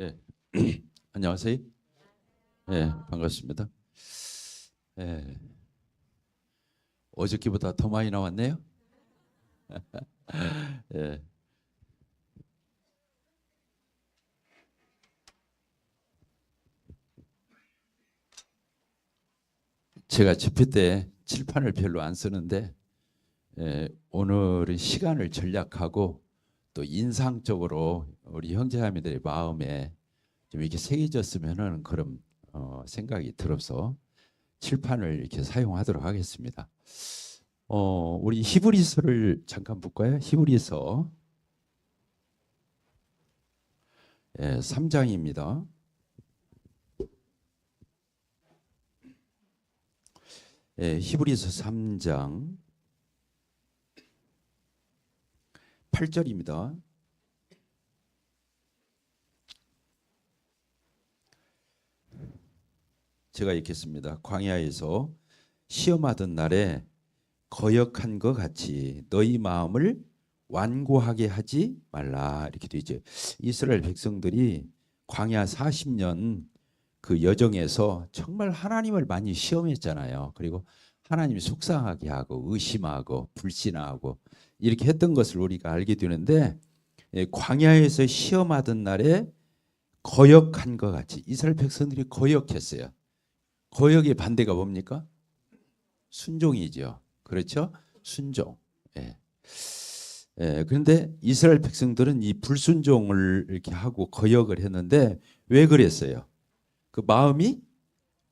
예. 안녕하세요. 예, 반갑습니다. 예, 어저께보다 더 많이 나왔네요. 예, 제가 집회 때 칠판을 별로 안 쓰는데 오늘은 시간을 전략하고 또 인상적으로 우리 형제자매들의 마음에 좀 이렇게 새겨졌으면은 그런 생각이 들어서 칠판을 이렇게 사용하도록 하겠습니다. 우리 히브리서를 잠깐 볼까요? 히브리서 3장입니다. 히브리서 3장 8절입니다. 제가 읽겠습니다. 광야에서 시험하던 날에 거역한 것 같이 너희 마음을 완고하게 하지 말라. 이렇게 되어 있죠. 이스라엘 백성들이 광야 40년 그 여정에서 정말 하나님을 많이 시험했잖아요. 그리고 하나님이 속상하게 하고 의심하고 불신하고 이렇게 했던 것을 우리가 알게 되는데, 광야에서 시험하던 날에 거역한 것 같이 이스라엘 백성들이 거역했어요. 거역의 반대가 뭡니까? 순종이죠. 그렇죠? 순종. 예. 그런데 이스라엘 백성들은 이 불순종을 이렇게 하고 거역을 했는데 왜 그랬어요? 그 마음이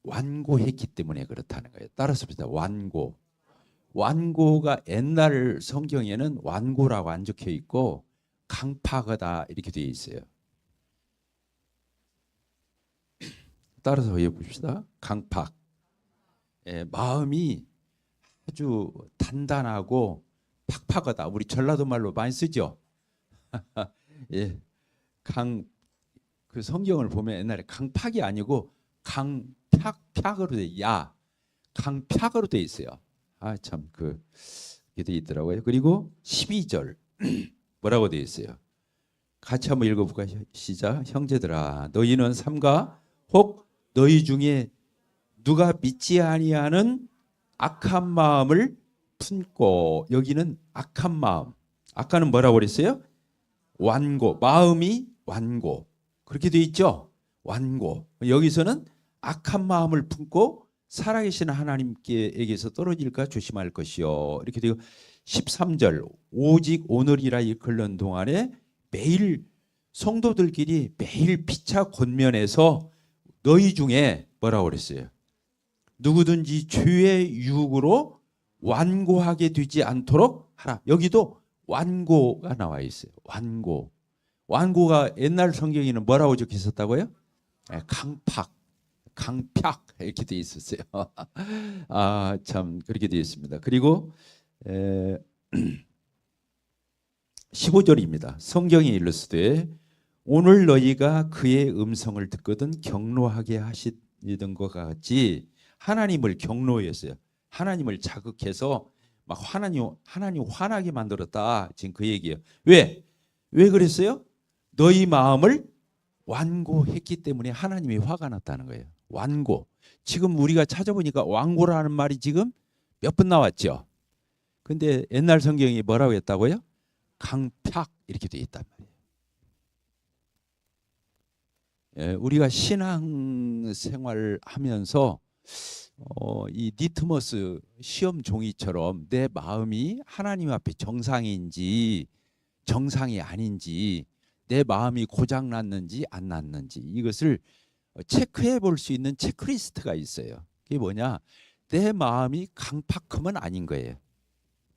완고했기 때문에 그렇다는 거예요. 따라서 봅시다. 완고. 완고가 옛날 성경에는 완고라고 안 적혀 있고 강팍하다 이렇게 되어 있어요. 따라서 해봅시다. 강팍. 마음이 아주 단단하고 팍팍하다. 우리 전라도 말로 많이 쓰죠. 예, 그 성경을 보면 옛날에 강팍이 아니고 강팍으로 돼. 강팍으로 돼 있어요. 참 그게 돼 있더라고요. 그리고 12절 뭐라고 돼 있어요? 같이 한번 읽어볼까요? 시작. 형제들아, 너희는 삼가 혹 너희 중에 누가 믿지 아니하는 악한 마음을 품고, 여기는 악한 마음. 아까는 뭐라고 그랬어요? 완고. 마음이 완고. 그렇게 돼 있죠? 완고. 여기서는 악한 마음을 품고 살아계신 하나님께에게서 떨어질까 조심할 것이요. 이렇게 되고 13절 오직 오늘이라 이끌는 동안에 매일 성도들끼리 매일 피차 권면해서 너희 중에 뭐라고 그랬어요? 누구든지 죄의 유혹으로 완고하게 되지 않도록 하라. 여기도 완고가 나와 있어요. 완고. 완고가 옛날 성경에는 뭐라고 적혀 있었다고요? 강팍, 강팍 이렇게 돼 있었어요. 참 그렇게 되어 있습니다. 그리고 15절입니다. 성경에 일렀으되 오늘 너희가 그의 음성을 듣거든 경노하게 하시던 것 같이 하나님을 경노했어요. 하나님을 자극해서 막 하나님 화나게 만들었다. 지금 그 얘기예요. 왜 그랬어요? 너희 마음을 완고했기 때문에 하나님이 화가 났다는 거예요. 완고. 지금 우리가 찾아보니까 완고라는 말이 지금 몇 번 나왔죠. 근데 옛날 성경이 뭐라고 했다고요? 강팍 이렇게 돼 있단 말이에요. 우리가 신앙 생활을 하면서 이 리트머스 시험 종이처럼 내 마음이 하나님 앞에 정상인지 정상이 아닌지, 내 마음이 고장 났는지 안 났는지 이것을 체크해 볼 수 있는 체크리스트가 있어요. 그게 뭐냐? 내 마음이 강팍하면 아닌 거예요.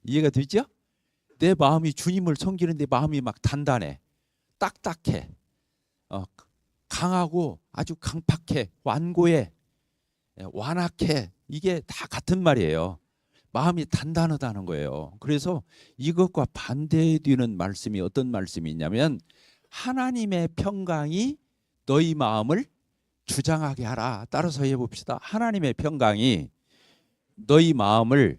이해가 되죠? 내 마음이 주님을 섬기는데 마음이 막 단단해, 딱딱해, 강하고 아주 강팍해, 완고해, 완악해. 이게 다 같은 말이에요. 마음이 단단하다는 거예요. 그래서 이것과 반대되는 말씀이 어떤 말씀이 있냐면 하나님의 평강이 너희 마음을 주장하게 하라. 따라서 해봅시다. 하나님의 평강이 너희 마음을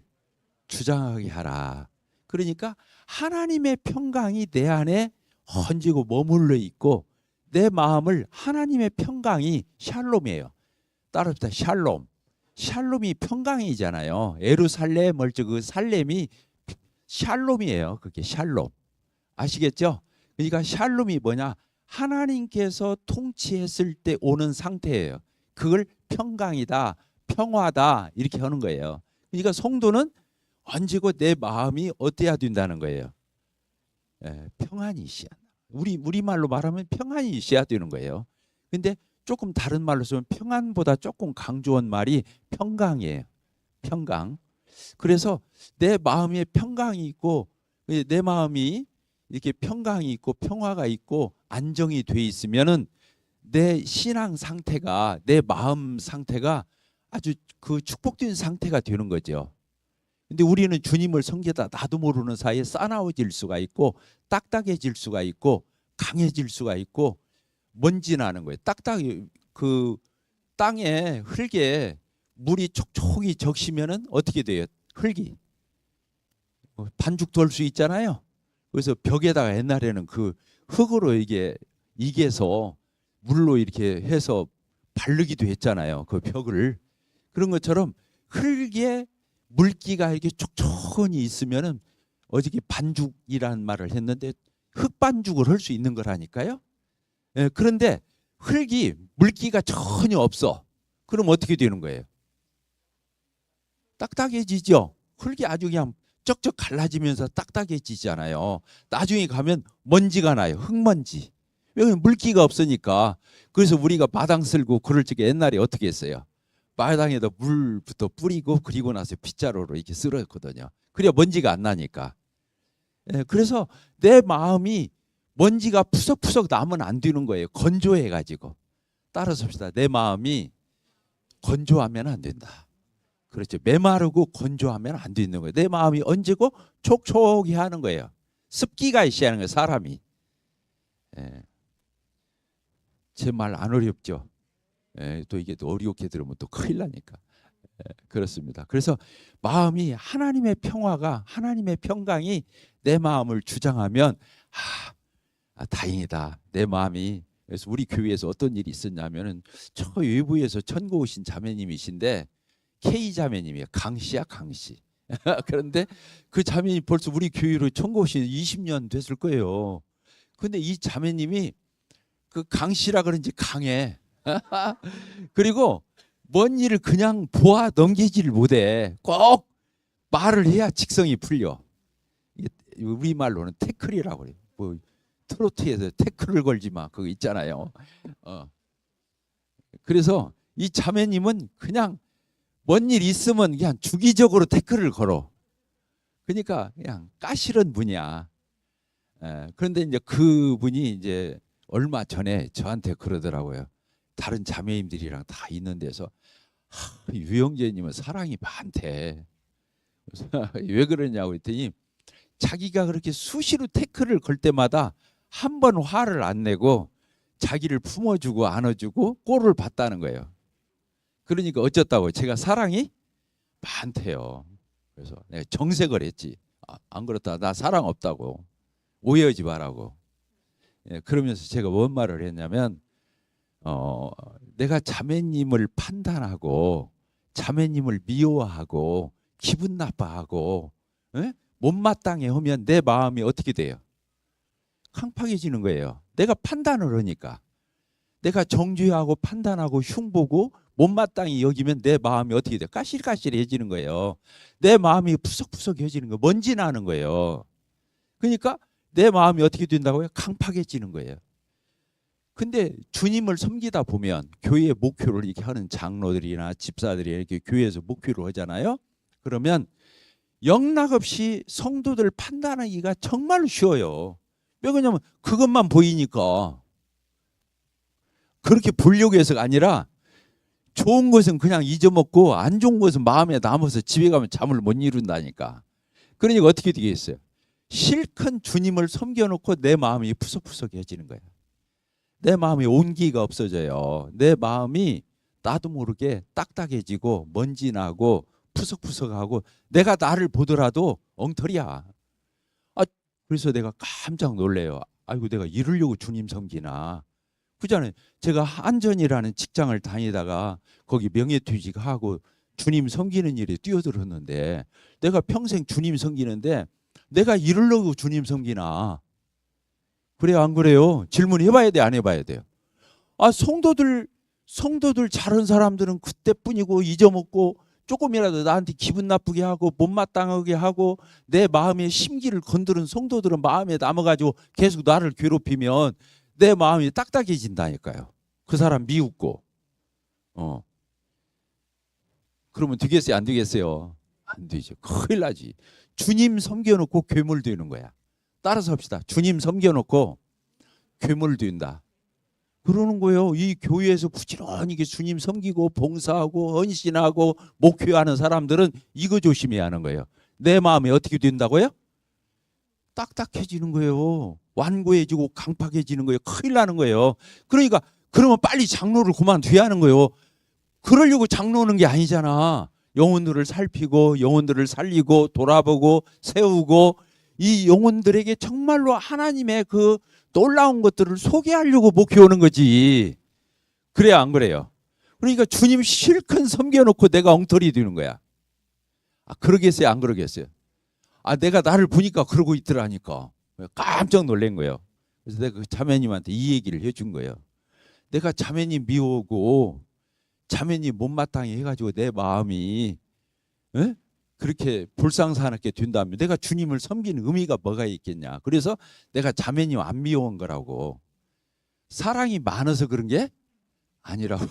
주장하게 하라. 그러니까 하나님의 평강이 내 안에 헌지고 머물러 있고 내 마음을 하나님의 평강이 샬롬이에요. 따라합시다. 샬롬. 샬롬이 평강이잖아요. 예루살렘 멀쩡 그 살렘이 샬롬이에요. 그게 샬롬. 아시겠죠? 그러니까 샬롬이 뭐냐? 하나님께서 통치했을 때 오는 상태예요. 그걸 평강이다, 평화다 이렇게 하는 거예요. 그러니까 성도는 언제고 내 마음이 어때야 된다는 거예요. 평안이 있어야. 우리말로 말하면 평안이 있어야 되는 거예요. 근데 조금 다른 말로 쓰면 평안보다 조금 강조한 말이 평강이에요. 평강. 그래서 내 마음에 평강이 있고 내 마음이 이렇게 평강이 있고 평화가 있고 안정이 돼 있으면은 내 신앙 상태가 내 마음 상태가 아주 그 축복된 상태가 되는 거죠. 근데 우리는 주님을 섬기다 나도 모르는 사이에 싸나워질 수가 있고 딱딱해질 수가 있고 강해질 수가 있고 먼지 나는 거예요. 딱딱이 그 땅에 흙에 물이 촉촉이 적시면은 어떻게 돼요? 흙이 반죽 돌 수 있잖아요. 그래서 벽에다가 옛날에는 그 흙으로 이게 이게서 물로 이렇게 해서 바르기도 했잖아요. 그 벽을. 그런 것처럼 흙에 물기가 이렇게 촉촉히 있으면은 어저께 반죽이라는 말을 했는데 흙반죽을 할 수 있는 거라니까요. 그런데 흙이 물기가 전혀 없어. 그럼 어떻게 되는 거예요? 딱딱해지죠. 흙이 아주 그냥 쩍쩍 갈라지면서 딱딱해지잖아요. 나중에 가면 먼지가 나요. 흙먼지. 왜냐면 물기가 없으니까. 그래서 우리가 마당 쓸고 그럴 적에 옛날에 어떻게 했어요? 마당에다 물부터 뿌리고 그리고 나서 빗자루로 이렇게 쓸었거든요. 그래야 먼지가 안 나니까. 그래서 내 마음이 먼지가 푸석푸석 나면 안 되는 거예요. 건조해가지고. 따라서 합시다. 내 마음이 건조하면 안 된다. 그렇죠. 메마르고 건조하면 안 되는 거예요. 내 마음이 언제고 촉촉히 하는 거예요. 습기가 있어야 하는 거예요. 사람이. 제 말 안 어렵죠? 또 이게 또 어렵게 들으면 또 큰일 나니까. 그렇습니다. 그래서 마음이 하나님의 평화가 하나님의 평강이 내 마음을 주장하면 다행이다. 내 마음이. 그래서 우리 교회에서 어떤 일이 있었냐면은 저 외부에서 천고 오신 자매님이신데 K 자매님이에요. 강씨야 강씨. 그런데 그 자매님 벌써 우리 교회로 천고 오신 20년 됐을 거예요. 근데 이 자매님이 그 강씨라 그런지 강해. 그리고 뭔 일을 그냥 보아 넘기지를 못해. 꼭 말을 해야 직성이 풀려. 우리 말로는 태클이라고 그래요. 뭐 트로트에서 태클을 걸지 마 그거 있잖아요. 그래서 이 자매님은 그냥 뭔 일 있으면 그냥 주기적으로 태클을 걸어. 그러니까 그냥 까실한 분이야. 그런데 이제 그분이 이제 얼마 전에 저한테 그러더라고요. 다른 자매님들이랑 다 있는 데서 유영재님은 사랑이 많대. 왜 그러냐고 했더니 자기가 그렇게 수시로 태클을 걸 때마다 한 번 화를 안 내고 자기를 품어주고 안아주고 꼴을 봤다는 거예요. 그러니까 어쩌다고 제가 사랑이 많대요. 그래서 내가 정색을 했지. 안 그렇다. 나 사랑 없다고. 오해하지 말라고. 그러면서 제가 뭔 말을 했냐면 내가 자매님을 판단하고 자매님을 미워하고 기분 나빠하고 못마땅해 하면 내 마음이 어떻게 돼요? 강팍해지는 거예요. 내가 판단을 하니까. 내가 정죄하고 판단하고 흉보고 못마땅히 여기면 내 마음이 어떻게 돼요? 까실까실해지는 거예요. 내 마음이 푸석푸석해지는 거예요. 먼지 나는 거예요. 그러니까 내 마음이 어떻게 된다고요? 강팍해지는 거예요. 근데 주님을 섬기다 보면 교회의 목표를 이렇게 하는 장로들이나 집사들이 이렇게 교회에서 목표를 하잖아요. 그러면 영락없이 성도들 판단하기가 정말로 쉬워요. 왜 그러냐면 그것만 보이니까. 그렇게 보려고 해서가 아니라 좋은 것은 그냥 잊어먹고 안 좋은 것은 마음에 남아서 집에 가면 잠을 못 이룬다니까. 그러니까 어떻게 되겠어요? 실컷 주님을 섬겨놓고 내 마음이 푸석푸석해지는 거예요. 내 마음이 온기가 없어져요. 내 마음이 나도 모르게 딱딱해지고 먼지 나고 푸석푸석하고 내가 나를 보더라도 엉터리야. 그래서 내가 깜짝 놀래요. 아이고 내가 이러려고 주님 섬기나. 그잖아요. 제가 한전이라는 직장을 다니다가 거기 명예퇴직하고 주님 섬기는 일에 뛰어들었는데 내가 평생 주님 섬기는데 내가 이러려고 주님 섬기나? 그래요, 안 그래요? 질문해봐야 돼, 안 해봐야 돼요? 아, 성도들 잘한 사람들은 그때뿐이고 잊어먹고 조금이라도 나한테 기분 나쁘게 하고 못마땅하게 하고 내 마음의 심기를 건드는 성도들은 마음에 남아가지고 계속 나를 괴롭히면 내 마음이 딱딱해진다니까요. 그 사람 미웃고. 그러면 되겠어요, 안 되겠어요? 안 되죠. 큰일 나지. 주님 섬겨놓고 괴물 되는 거야. 따라서 합시다. 주님 섬겨놓고 괴물 된다. 그러는 거예요. 이 교회에서 부지런히 주님 섬기고 봉사하고 헌신하고 목회하는 사람들은 이거 조심해야 하는 거예요. 내 마음이 어떻게 된다고요? 딱딱해지는 거예요. 완고해지고 강팍해지는 거예요. 큰일 나는 거예요. 그러니까 그러면 빨리 장로를 그만둬야 하는 거예요. 그러려고 장로는 게 아니잖아. 영혼들을 살피고 영혼들을 살리고 돌아보고 세우고 이 영혼들에게 정말로 하나님의 그 놀라운 것들을 소개하려고 목회오는 거지. 그래야 안 그래요? 그러니까 주님 실컷 섬겨놓고 내가 엉터리 되는 거야. 아, 그러겠어요, 안 그러겠어요? 아, 내가 나를 보니까 그러고 있더라니까. 깜짝 놀란 거예요. 그래서 내가 그 자매님한테 이 얘기를 해준 거예요. 내가 자매님 미워하고 자매님 못마땅히 해가지고 내 마음이 그렇게 불쌍사납게 된다면 내가 주님을 섬기는 의미가 뭐가 있겠냐. 그래서 내가 자매님 안 미워한 거라고. 사랑이 많아서 그런 게 아니라고.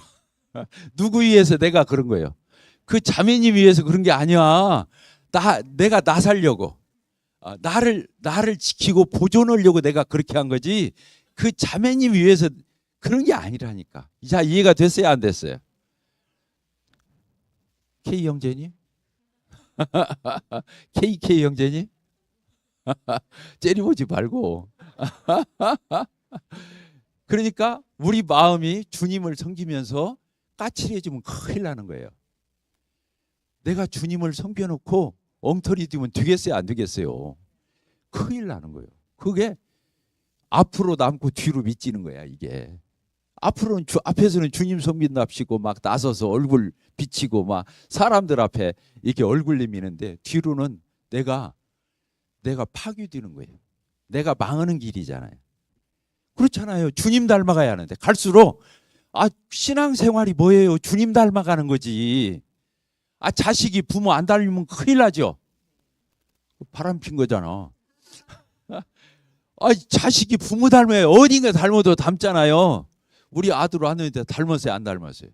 누구 위해서 내가 그런 거예요. 그 자매님 위해서 그런 게 아니야. 내가 나 살려고. 나를 지키고 보존하려고 내가 그렇게 한 거지. 그 자매님 위해서 그런 게 아니라니까. 자, 이해가 됐어요, 안 됐어요? K 형제님? KK 형제님? 째려보지 말고. 그러니까 우리 마음이 주님을 섬기면서 까칠해지면 큰일 나는 거예요. 내가 주님을 섬겨놓고 엉터리 되면 되겠어요, 안 되겠어요? 큰일 나는 거예요. 그게 앞으로 남고 뒤로 미치는 거야, 이게. 앞에서는 주님 섬긴답시고 막 나서서 얼굴 비치고 막 사람들 앞에 이렇게 얼굴 내미는데 뒤로는 내가 파괴되는 거예요. 내가 망하는 길이잖아요. 그렇잖아요. 주님 닮아가야 하는데 갈수록 신앙생활이 뭐예요? 주님 닮아가는 거지. 자식이 부모 안 닮으면 큰일 나죠. 바람핀 거잖아. 자식이 부모 닮아요. 어딘가 닮아도 닮잖아요. 우리 아들 왔는데 닮았어요, 안 닮았어요?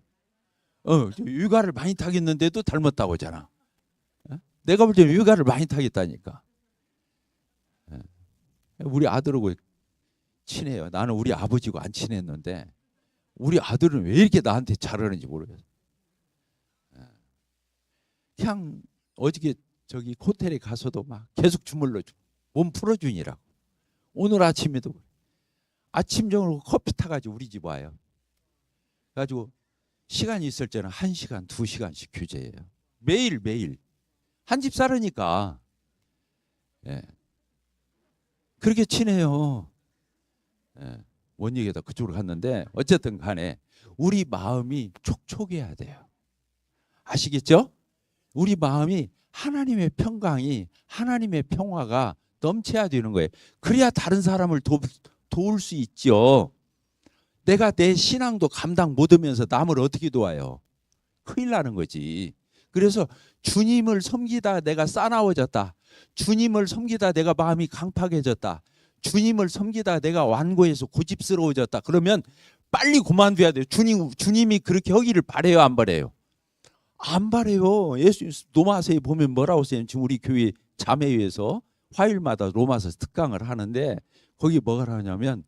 육아를 많이 타겠는데도 닮았다고 하잖아. 내가 볼 때는 육아를 많이 타겠다니까. 우리 아들하고 친해요. 나는 우리 아버지고 안 친했는데 우리 아들은 왜 이렇게 나한테 잘하는지 모르겠어. 그냥 어저께 저기 호텔에 가서도 막 계속 주물러주고 몸 풀어주니라고. 오늘 아침에도 아침 저녁으로 커피 타가지고 우리 집 와요. 그래가지고 시간이 있을 때는 1시간, 2시간씩 교제해요. 매일 한 집 살으니까. 그렇게 친해요. 원익에다 그쪽으로 갔는데 어쨌든 간에 우리 마음이 촉촉해야 돼요. 아시겠죠? 우리 마음이 하나님의 평강이 하나님의 평화가 넘쳐야 되는 거예요. 그래야 다른 사람을 도울 수 있죠. 내가 내 신앙도 감당 못하면서 남을 어떻게 도와요? 큰일 나는 거지. 그래서 주님을 섬기다 내가 싸나워졌다. 주님을 섬기다 내가 마음이 강팍해졌다. 주님을 섬기다 내가 완고해서 고집스러워졌다. 그러면 빨리 그만둬야 돼요. 주님이 그렇게 하기를 바래요, 안 바래요? 안 바래요. 예수 로마서에 보면 뭐라고 써요? 지금 우리 교회 자매회에서 화요일마다 로마서 특강을 하는데 거기 뭐가 하냐면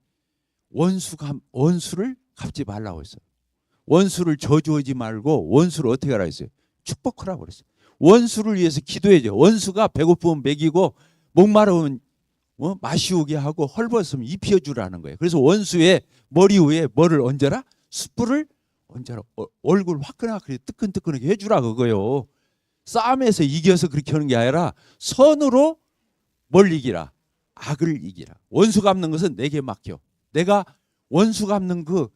원수를 갚지 말라고 했어요. 원수를 저주하지 말고 원수를 어떻게 하라 했어요? 축복하라고 그랬어요. 원수를 위해서 기도해줘. 원수가 배고프면 먹이고 목마르면 마시우게 하고 헐벗으면 입혀주라는 거예요. 그래서 원수의 머리 위에 뭐를 얹어라? 숯불을 얹어라. 얼굴 화끈하게 뜨끈뜨끈하게 해주라 그거요. 싸움에서 이겨서 그렇게 하는 게 아니라 선으로 뭘 이기라? 악을 이기라. 원수 갚는 것은 내게 맡겨. 내가 원수 갚는 그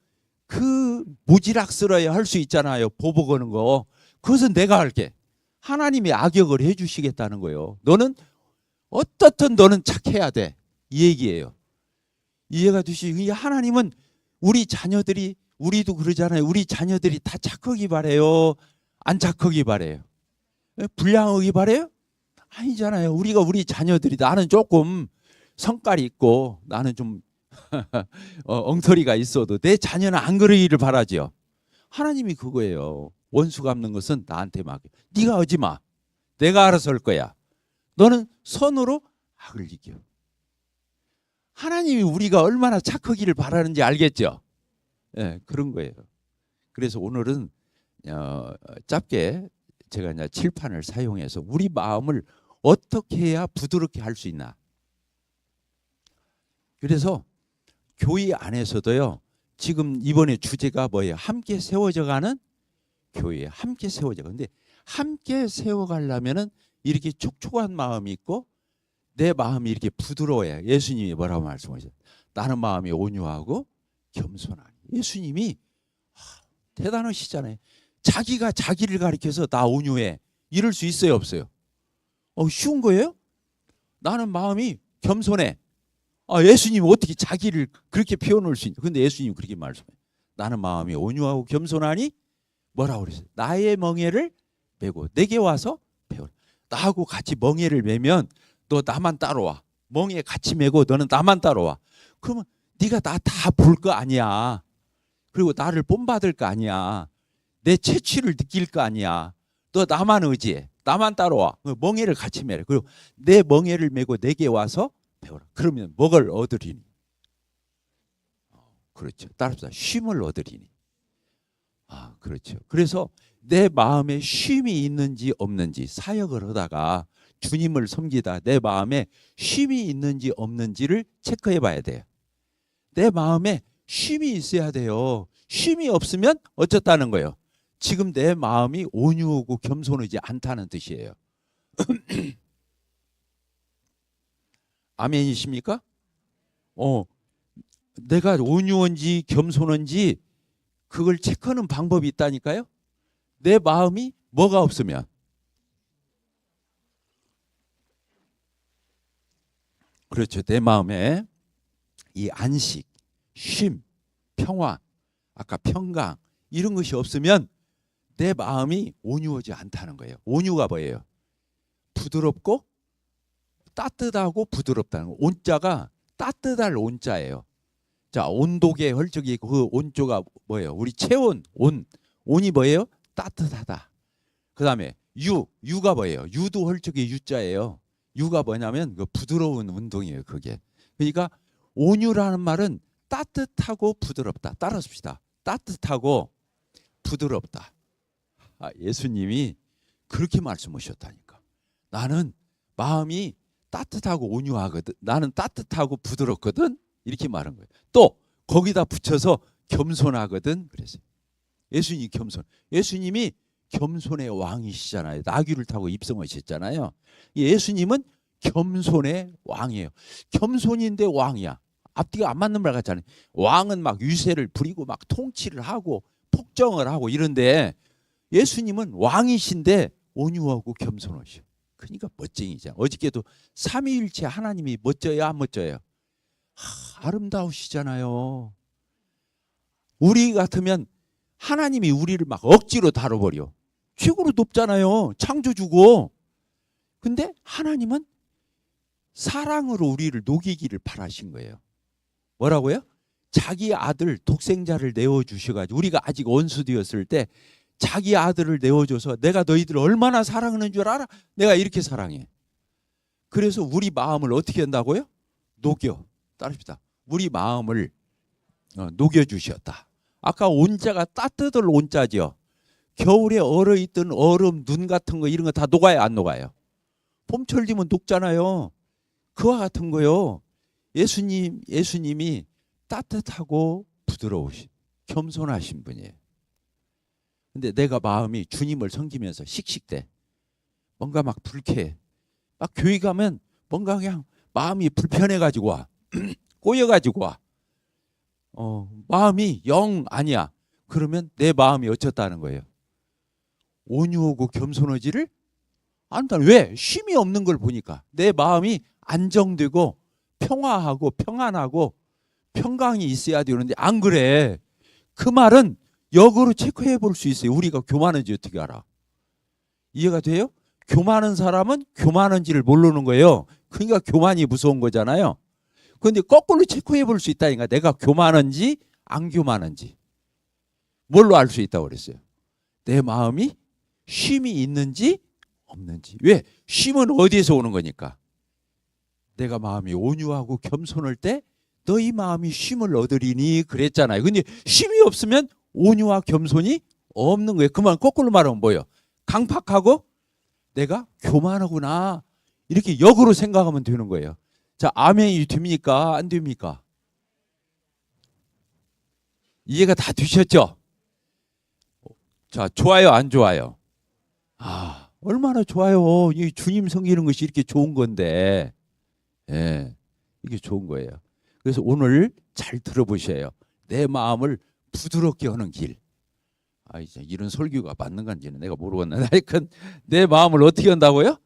그 무지락스러야 할 수 있잖아요. 보복 하는 거. 그것은 내가 할게. 하나님이 악역을 해주시겠다는 거예요. 너는 어떻든 너는 착해야 돼. 이 얘기예요. 이해가 되시죠? 하나님은 우리 자녀들이, 우리도 그러잖아요. 우리 자녀들이 다 착하기 바래요? 안 착하기 바래요? 불량하기 바래요? 아니잖아요. 우리가 우리 자녀들이, 나는 조금 성깔이 있고 나는 좀 엉터리가 있어도 내 자녀는 안 그러기를 바라죠. 하나님이 그거예요. 원수 갚는 것은 나한테 맡겨. 네가 하지 마. 내가 알아서 할 거야. 너는 선으로 악을 이겨. 하나님이 우리가 얼마나 착하기를 바라는지 알겠죠? 네, 그런 거예요. 그래서 오늘은 짧게 제가 이제 칠판을 사용해서 우리 마음을 어떻게 해야 부드럽게 할 수 있나. 그래서 교회 안에서도요. 지금 이번에 주제가 뭐예요? 함께 세워져가는 교회. 함께 세워져. 근데 함께 세워가려면은 이렇게 촉촉한 마음이 있고 내 마음이 이렇게 부드러워야. 예수님이 뭐라고 말씀하셨어요? 나는 마음이 온유하고 겸손하니. 예수님이 대단하시잖아요. 자기가 자기를 가리켜서 나 온유해. 이럴 수 있어요, 없어요? 쉬운 거예요? 나는 마음이 겸손해. 예수님이 어떻게 자기를 그렇게 표현할 수 있냐? 근데 예수님이 그렇게 말씀해요. 나는 마음이 온유하고 겸손하니 뭐라고 그랬어요? 나의 멍에를 메고 내게 와서 배우라. 나하고 같이 멍에를 메면 너 나만 따라와. 멍에 같이 메고 너는 나만 따라와. 그러면 네가 나 다 볼 거 아니야. 그리고 나를 본받을 거 아니야. 내 채취를 느낄 거 아니야. 너 나만 의지해. 나만 따라와. 멍에를 같이 메라. 그리고 내 멍에를 메고 내게 와서 배워라. 그러면 뭐를 얻으리니? 그렇죠. 따라합시다. 쉼을 얻으리니. 그렇죠. 그래서 내 마음에 쉼이 있는지 없는지 사역을 하다가 주님을 섬기다 내 마음에 쉼이 있는지 없는지를 체크해 봐야 돼요. 내 마음에 쉼이 있어야 돼요. 쉼이 없으면 어쩌다는 거예요? 지금 내 마음이 온유하고 겸손하지 않다는 뜻이에요. 아멘이십니까? 내가 온유한지 겸손한지 그걸 체크하는 방법이 있다니까요. 내 마음이 뭐가 없으면. 그렇죠. 내 마음에 이 안식, 쉼, 평화, 아까 평강 이런 것이 없으면 내 마음이 온유하지 않다는 거예요. 온유가 뭐예요? 부드럽고 따뜻하고 부드럽다는 거. 온자가 따뜻할 온자예요. 자, 온도계 헐적이 있고 그 온조가 뭐예요? 우리 체온, 온이 뭐예요? 따뜻하다. 그 다음에 유가 뭐예요? 유도 헐적의 유자예요. 유가 뭐냐면 그 부드러운 운동이에요. 그게. 그러니까 온유라는 말은 따뜻하고 부드럽다. 따라합시다. 따뜻하고 부드럽다. 예수님이 그렇게 말씀하셨다니까. 나는 마음이 따뜻하고 온유하거든. 나는 따뜻하고 부드럽거든. 이렇게 말한 거예요. 또 거기다 붙여서 겸손하거든. 그래서 예수님이 겸손. 예수님이 겸손의 왕이시잖아요. 나귀를 타고 입성하셨잖아요. 예수님은 겸손의 왕이에요. 겸손인데 왕이야. 앞뒤가 안 맞는 말 같잖아요. 왕은 막 유세를 부리고 막 통치를 하고 폭정을 하고 이런데 예수님은 왕이신데 온유하고 겸손하셔. 그러니까 멋쟁이잖아. 어저께도 삼위일체 하나님이 멋져요, 안 멋져요? 아름다우시잖아요. 우리 같으면 하나님이 우리를 막 억지로 다뤄버려. 최고로 높잖아요. 창조주고. 근데 하나님은 사랑으로 우리를 녹이기를 바라신 거예요. 뭐라고요? 자기 아들 독생자를 내어주셔가지고 우리가 아직 원수되었을 때 자기 아들을 내어줘서 내가 너희들을 얼마나 사랑하는 줄 알아? 내가 이렇게 사랑해. 그래서 우리 마음을 어떻게 한다고요? 녹여. 따릅시다. 우리 마음을 녹여주셨다. 아까 온자가 따뜻할 온자죠. 겨울에 얼어있던 얼음, 눈 같은 거 이런 거 다 녹아요, 안 녹아요? 봄철 되면 녹잖아요. 그와 같은 거요. 예수님이 따뜻하고 부드러우신 겸손하신 분이에요. 근데 내가 마음이 주님을 섬기면서 씩씩대. 뭔가 막 불쾌해. 막 교회 가면 뭔가 그냥 마음이 불편해가지고 와. 꼬여가지고 와. 마음이 영 아니야. 그러면 내 마음이 어쩌다는 거예요? 온유하고 겸손하지를 않다. 왜? 쉼이 없는 걸 보니까 내 마음이 안정되고 평화하고 평안하고 평강이 있어야 되는데 안 그래. 그 말은 역으로 체크해 볼 수 있어요. 우리가 교만한지 어떻게 알아? 이해가 돼요? 교만한 사람은 교만한지를 모르는 거예요. 그러니까 교만이 무서운 거잖아요. 그런데 거꾸로 체크해 볼 수 있다니까. 내가 교만한지 안 교만한지. 뭘로 알 수 있다고 그랬어요? 내 마음이 쉼이 있는지 없는지. 왜? 쉼은 어디에서 오는 거니까? 내가 마음이 온유하고 겸손할 때 너희 마음이 쉼을 얻으리니 그랬잖아요. 근데 쉼이 없으면 온유와 겸손이 없는 거예요. 그만 거꾸로 말하면 뭐예요? 강팍하고 내가 교만하구나. 이렇게 역으로 생각하면 되는 거예요. 자, 아멘이 됩니까? 안 됩니까? 이해가 다 되셨죠? 자, 좋아요, 안 좋아요? 얼마나 좋아요. 이 주님 섬기는 것이 이렇게 좋은 건데. 예, 이게 좋은 거예요. 그래서 오늘 잘 들어보셔요. 내 마음을 부드럽게 하는 길. 이제 이런 설교가 맞는 건지는 내가 모르겠는데 하여튼 내 마음을 어떻게 한다고요?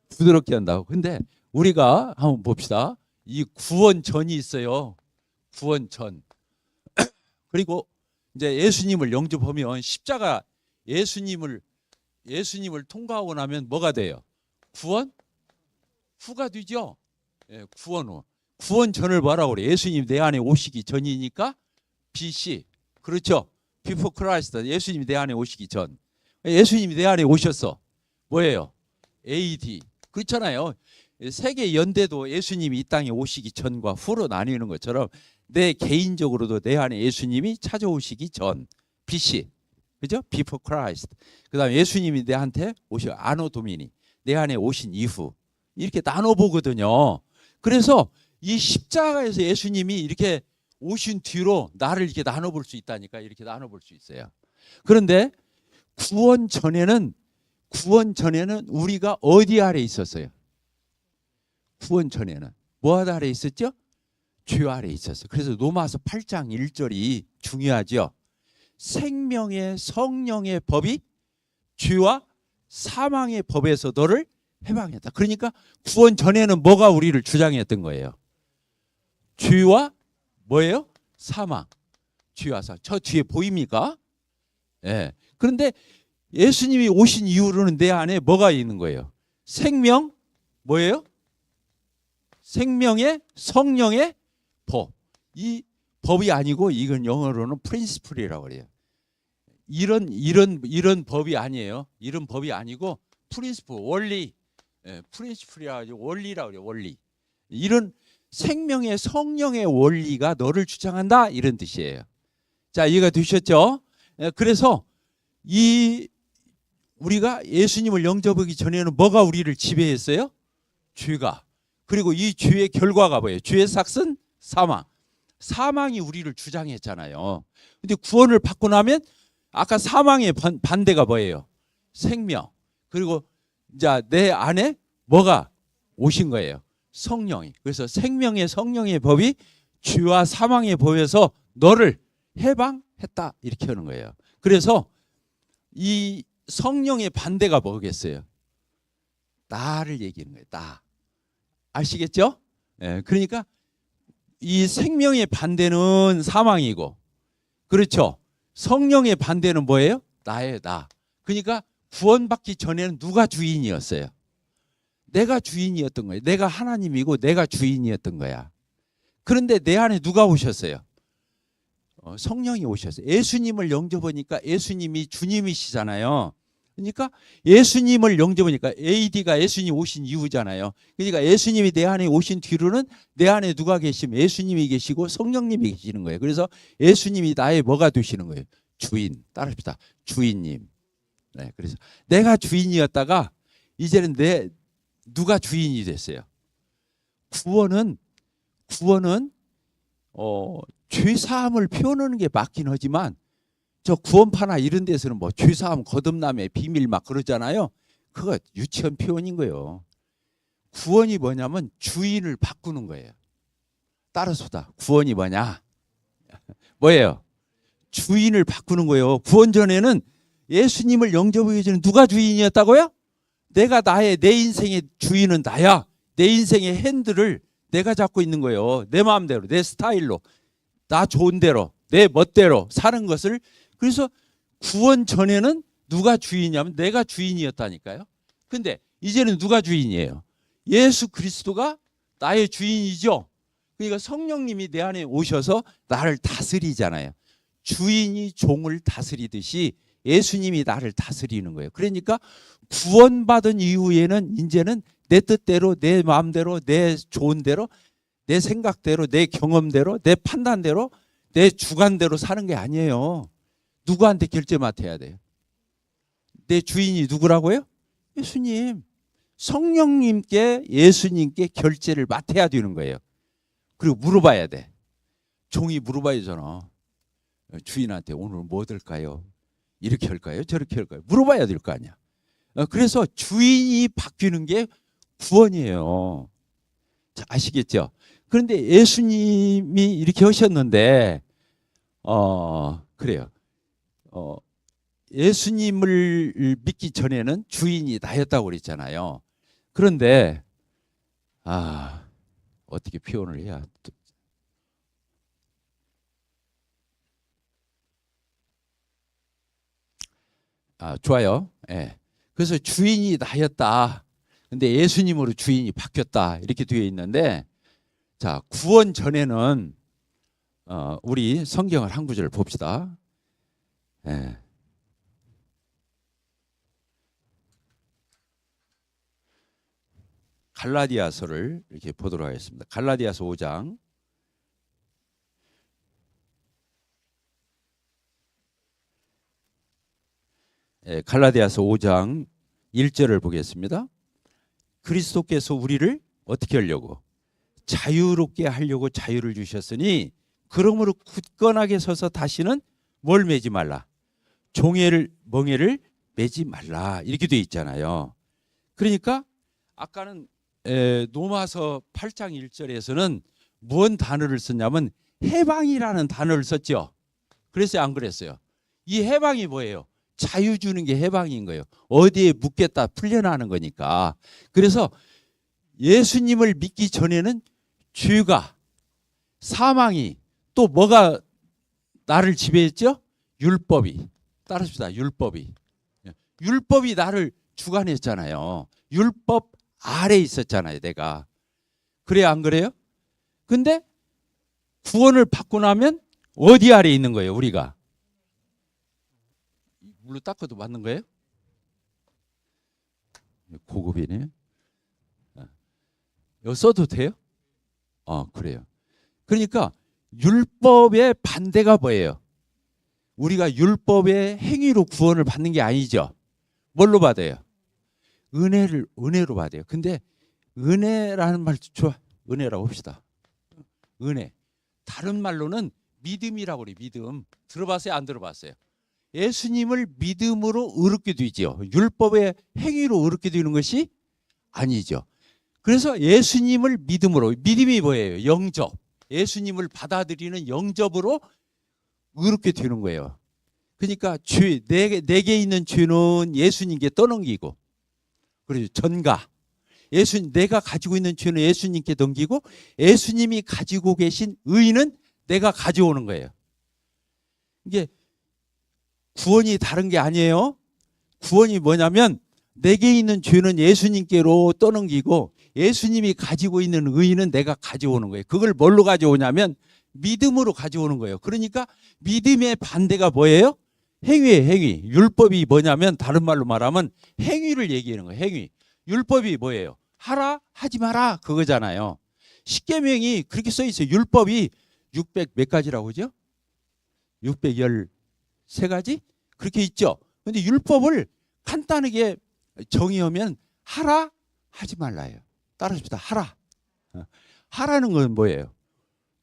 부드럽게 한다고. 근데 우리가 한번 봅시다. 이 구원전이 있어요. 구원전. 그리고 이제 예수님을 영접하면 십자가 예수님을 통과하고 나면 뭐가 돼요? 구원 후가 되죠. 예, 구원 후. 구원전을 뭐라고 그래? 예수님 내 안에 오시기 전이니까 BC. 그렇죠? Before Christ. 예수님이 내 안에 오시기 전. 예수님이 내 안에 오셨어. 뭐예요? AD. 그렇잖아요. 세계 연대도 예수님이 이 땅에 오시기 전과 후로 나뉘는 것처럼 내 개인적으로도 내 안에 예수님이 찾아오시기 전. BC. 그죠? Before Christ. 그다음에 예수님이 내한테 오셔 아노 도미니. 내 안에 오신 이후. 이렇게 나눠 보거든요. 그래서 이 십자가에서 예수님이 이렇게 오신 뒤로 나를 이렇게 나눠 볼 수 있다니까. 이렇게 나눠 볼 수 있어요. 그런데 구원 전에는 우리가 어디 아래 있었어요? 구원 전에는 뭐 아래 있었죠? 죄 아래 있었어요. 그래서 로마서 8장 1절이 중요하죠. 생명의 성령의 법이 죄와 사망의 법에서 너를 해방했다. 그러니까 구원 전에는 뭐가 우리를 주장했던 거예요? 죄와 뭐예요? 사망. 죄와 사망. 저 뒤에 보입니까? 예. 그런데 예수님이 오신 이후로는 내 안에 뭐가 있는 거예요? 생명 뭐예요? 생명의 성령의 법. 이 법이 아니고 이건 영어로는 프린시플이라고 그래요. 이런 법이 아니에요. 이런 법이 아니고 프린시플, 원리. 예, 프린시플이라고 하죠. 원리라고 그래요. 원리. 이런 생명의 성령의 원리가 너를 주장한다 이런 뜻이에요. 자, 이해가 되셨죠? 예, 그래서 우리가 예수님을 영접하기 전에는 뭐가 우리를 지배했어요? 죄가. 그리고 이 죄의 결과가 뭐예요? 죄의 삭은 사망. 사망이 우리를 주장했잖아요. 근데 구원을 받고 나면 아까 사망의 반대가 뭐예요? 생명. 그리고 이제 내 안에 뭐가 오신 거예요? 성령이. 그래서 생명의 성령의 법이 죄와 사망의 법에서 너를 해방했다 이렇게 하는 거예요. 그래서 이 성령의 반대가 뭐겠어요? 나를 얘기하는 거예요. 나. 아시겠죠? 예, 그러니까 이 생명의 반대는 사망이고, 그렇죠? 성령의 반대는 뭐예요? 나예요, 나. 그러니까 구원받기 전에는 누가 주인이었어요? 내가 주인이었던 거예요. 내가 하나님이고 내가 주인이었던 거야. 그런데 내 안에 누가 오셨어요? 성령이 오셨어요. 예수님을 영접하니까 예수님이 주님이시잖아요. 그러니까 예수님을 영접하니까 AD가 예수님 오신 이후잖아요. 그러니까 예수님이 내 안에 오신 뒤로는 내 안에 누가 계시면 예수님이 계시고 성령님이 계시는 거예요. 그래서 예수님이 나의 뭐가 되시는 거예요? 주인. 따라합시다. 주인님. 네, 그래서 내가 주인이었다가 이제는 누가 주인이 됐어요. 구원은 죄 사함을 표현하는 게 맞긴 하지만 저 구원파나 이런 데서는 뭐 죄사함 거듭남의 비밀 막 그러잖아요. 그거 유치한 표현인 거예요. 구원이 뭐냐면 주인을 바꾸는 거예요. 따라서다. 구원이 뭐냐? 뭐예요? 주인을 바꾸는 거예요. 구원 전에는 예수님을 영접하기 전에 누가 주인이었다고요? 내 인생의 주인은 나야. 내 인생의 핸들을 내가 잡고 있는 거예요. 내 마음대로, 내 스타일로, 나 좋은 대로, 내 멋대로 사는 것을. 그래서 구원 전에는 누가 주인이냐면 내가 주인이었다니까요. 근데 이제는 누가 주인이에요? 예수 그리스도가 나의 주인이죠. 그러니까 성령님이 내 안에 오셔서 나를 다스리잖아요. 주인이 종을 다스리듯이 예수님이 나를 다스리는 거예요. 그러니까 구원받은 이후에는 이제는 내 뜻대로, 내 마음대로, 내 좋은 대로, 내 생각대로, 내 경험대로, 내 판단대로, 내 주관대로 사는 게 아니에요. 누구한테 결제 맡아야 돼요? 내 주인이 누구라고요? 예수님. 성령님께, 예수님께 결제를 맡아야 되는 거예요. 그리고 물어봐야 돼. 종이 물어봐야 되잖아. 주인한테 오늘 뭐 될까요? 이렇게 할까요? 저렇게 할까요? 물어봐야 될 거 아니야. 그래서 주인이 바뀌는 게 구원이에요. 자, 아시겠죠? 그런데 예수님이 이렇게 하셨는데 그래요. 예수님을 믿기 전에는 주인이 나였다고 그랬잖아요. 그런데 어떻게 표현을 해야 좋아요. 예. 그래서 주인이 나였다. 근데 예수님으로 주인이 바뀌었다. 이렇게 되어 있는데, 자, 구원 전에는 우리 성경을 한 구절 봅시다. 예. 갈라디아서를 이렇게 보도록 하겠습니다. 갈라디아서 5장. 갈라디아서 5장 1절을 보겠습니다. 그리스도께서 우리를 어떻게 하려고? 자유롭게 하려고 자유를 주셨으니 그러므로 굳건하게 서서 다시는 뭘 매지 말라? 멍에를 매지 말라. 이렇게 돼 있잖아요. 그러니까 아까는 로마서 8장 1절에서는 무슨 단어를 썼냐면 해방이라는 단어를 썼죠. 그랬어요, 안 그랬어요? 이 해방이 뭐예요? 자유 주는 게 해방인 거예요. 어디에 묶였다 풀려나는 거니까. 그래서 예수님을 믿기 전에는 죄가, 사망이, 또 뭐가 나를 지배했죠? 율법이. 따라합시다. 율법이 나를 주관했잖아요. 율법 아래 있었잖아요, 내가. 그래요, 안 그래요? 근데 구원을 받고 나면 어디 아래 있는 거예요, 우리가? 물로 닦아도 맞는 거예요? 고급이네. 이거 써도 돼요? 그래요. 그러니까 율법의 반대가 뭐예요? 우리가 율법의 행위로 구원을 받는 게 아니죠. 뭘로 받아요? 은혜로 받아요. 근데 은혜라는 말 좋아. 은혜라고 합시다. 은혜. 다른 말로는 믿음이라고 그래요. 믿음. 들어봤어요? 안 들어봤어요? 예수님을 믿음으로 의롭게 되지요. 율법의 행위로 의롭게 되는 것이 아니죠. 그래서 예수님을 믿음으로, 믿음이 뭐예요? 영접. 예수님을 받아들이는 영접으로 의롭게 되는 거예요. 그러니까 내게 있는 죄는 예수님께 떠넘기고, 그리고 전가. 내가 가지고 있는 죄는 예수님께 넘기고, 예수님이 가지고 계신 의는 내가 가져오는 거예요. 이게 구원이 다른 게 아니에요. 구원이 뭐냐면 내게 있는 죄는 예수님께로 떠넘기고 예수님이 가지고 있는 의는 내가 가져오는 거예요. 그걸 뭘로 가져오냐면 믿음으로 가져오는 거예요. 그러니까 믿음의 반대가 뭐예요? 행위예요, 행위. 율법이 뭐냐면 다른 말로 말하면 행위를 얘기하는 거예요. 행위. 율법이 뭐예요? 하라, 하지 마라, 그거잖아요. 십계명이 그렇게 써 있어요. 율법이 600 몇 가지라고 그러죠? 613가지? 그렇게 있죠. 근데 율법을 간단하게 정의하면 하라, 하지 말라예요. 따라합시다. 하라. 하라는 건 뭐예요?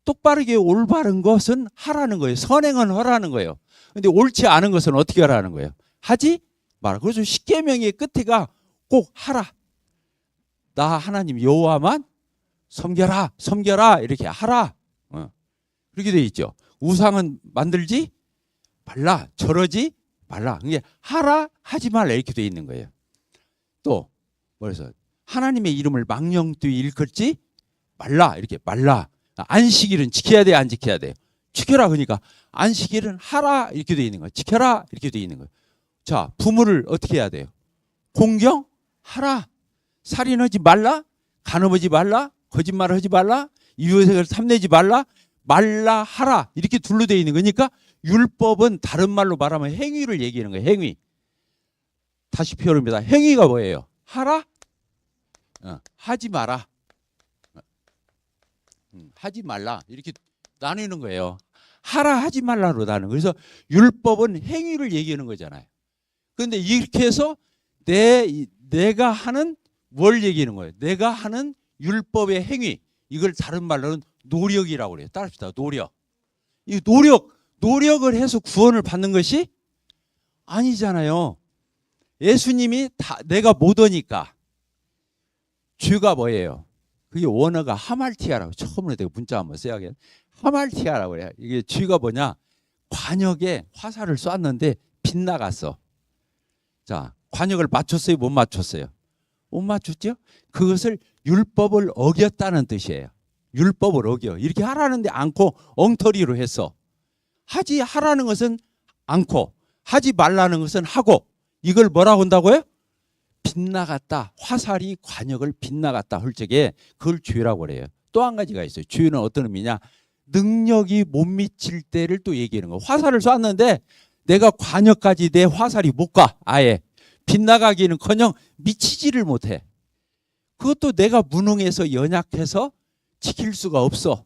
똑바르게 올바른 것은 하라는 거예요. 선행은 하라는 거예요. 근데 옳지 않은 것은 어떻게 하라는 거예요? 하지 마라. 그래서 십계명의 끝에가 꼭 하라. 나 하나님 여호와만 섬겨라, 섬겨라, 이렇게 하라. 그렇게 돼 있죠. 우상은 만들지 말라. 저러지 말라. 이게 하라 하지 말라 이렇게 돼 있는 거예요. 또 그래서 하나님의 이름을 망령되이 일컫지 말라. 이렇게 말라. 안식일은 지켜야 돼, 안 지켜야 돼요? 지켜라. 그러니까 안식일은 하라 이렇게 돼 있는 거예요. 지켜라 이렇게 돼 있는 거예요. 자, 부모를 어떻게 해야 돼요? 공경하라. 살인하지 말라. 간음하지 말라. 거짓말하지 말라. 이웃을 탐내지 말라. 말라 하라. 이렇게 둘로 돼 있는 거니까 율법은 다른 말로 말하면 행위를 얘기하는 거예요. 행위. 다시 표현합니다. 행위가 뭐예요? 하라. 하지 마라. 하지 말라. 이렇게 나누는 거예요. 하라 하지 말라로 나누는. 그래서 율법은 행위를 얘기하는 거잖아요. 그런데 이렇게 해서 내가 하는 뭘 얘기하는 거예요? 내가 하는 율법의 행위. 이걸 다른 말로는 노력이라고 그래요. 따라합시다. 노력. 이 노력을 해서 구원을 받는 것이 아니잖아요. 예수님이 내가 못 오니까 죄가 뭐예요? 그게 원어가 하말티아라고. 처음으로 내가 문자 한번 써야겠네. 하말티아라고 그래요. 이게 죄가 뭐냐? 관역에 화살을 쐈는데 빗나갔어. 자, 관역을 맞췄어요? 못 맞췄어요? 못 맞췄죠? 그것을 율법을 어겼다는 뜻이에요. 율법을 어겨. 이렇게 하라는데 않고 엉터리로 했어. 하라는 것은 않고 하지 말라는 것은 하고, 이걸 뭐라고 한다고요? 빗나갔다. 화살이 관역을 빗나갔다 할 적에 그걸 죄라고 그래요. 또 한 가지가 있어요. 죄는 어떤 의미냐? 능력이 못 미칠 때를 또 얘기하는 거예요. 화살을 쐈는데 내가 관역까지 내 화살이 못 가. 아예 빗나가기는커녕 미치지를 못해. 그것도 내가 무능해서 연약해서 지킬 수가 없어.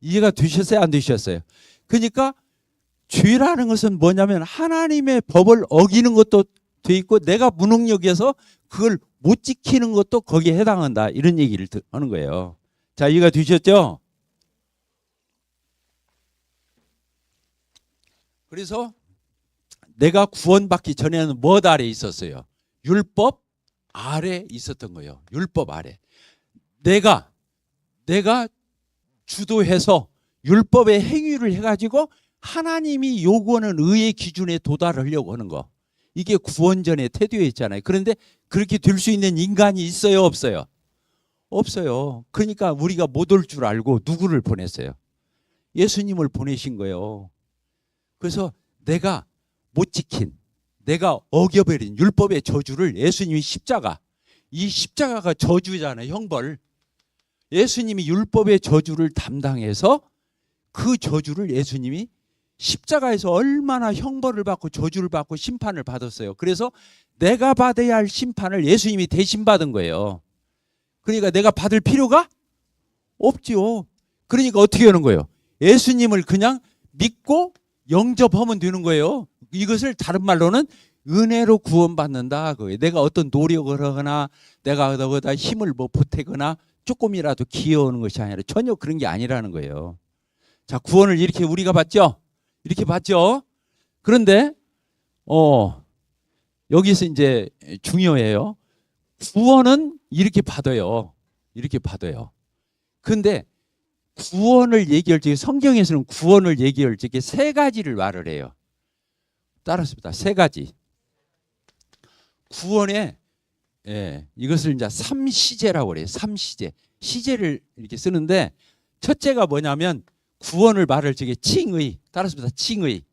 이해가 되셨어요? 안 되셨어요? 그러니까 죄라는 것은 뭐냐면 하나님의 법을 어기는 것도 돼 있고 내가 무능력해서 그걸 못 지키는 것도 거기에 해당한다. 이런 얘기를 하는 거예요. 자, 이해가 되셨죠? 그래서 내가 구원받기 전에는 뭐 아래 있었어요? 율법 아래 있었던 거예요. 율법 아래. 내가 주도해서 율법의 행위를 해가지고 하나님이 요구하는 의의 기준에 도달하려고 하는 거. 이게 구원 전의 태도였잖아요. 그런데 그렇게 될 수 있는 인간이 있어요? 없어요? 없어요. 그러니까 우리가 못 올 줄 알고 누구를 보냈어요? 예수님을 보내신 거예요. 그래서 내가 못 지킨, 내가 어겨버린 율법의 저주를 예수님이 이 십자가가 저주잖아요. 형벌. 예수님이 율법의 저주를 담당해서 그 저주를 예수님이 십자가에서 얼마나 형벌을 받고 저주를 받고 심판을 받았어요. 그래서 내가 받아야 할 심판을 예수님이 대신 받은 거예요. 그러니까 내가 받을 필요가 없지요. 그러니까 어떻게 하는 거예요? 예수님을 그냥 믿고 영접하면 되는 거예요. 이것을 다른 말로는 은혜로 구원받는다. 내가 어떤 노력을 하거나 내가 거기다 힘을 보태거나 조금이라도 기여하는 것이 아니라 전혀 그런 게 아니라는 거예요. 자, 구원을 이렇게 우리가 받죠? 이렇게 받죠? 그런데 여기서 이제 중요해요. 구원은 이렇게 받아요. 이렇게 받아요. 근데 구원을 얘기할 적에 성경에서는 구원을 얘기할 적에 세 가지를 말을 해요. 따라습니다. 세 가지. 구원에 이것을 이제 삼시제라고 그래요. 삼시제. 시제를 이렇게 쓰는데 첫째가 뭐냐면 구원을 말할 적에 칭의. 따라습니다. 칭의.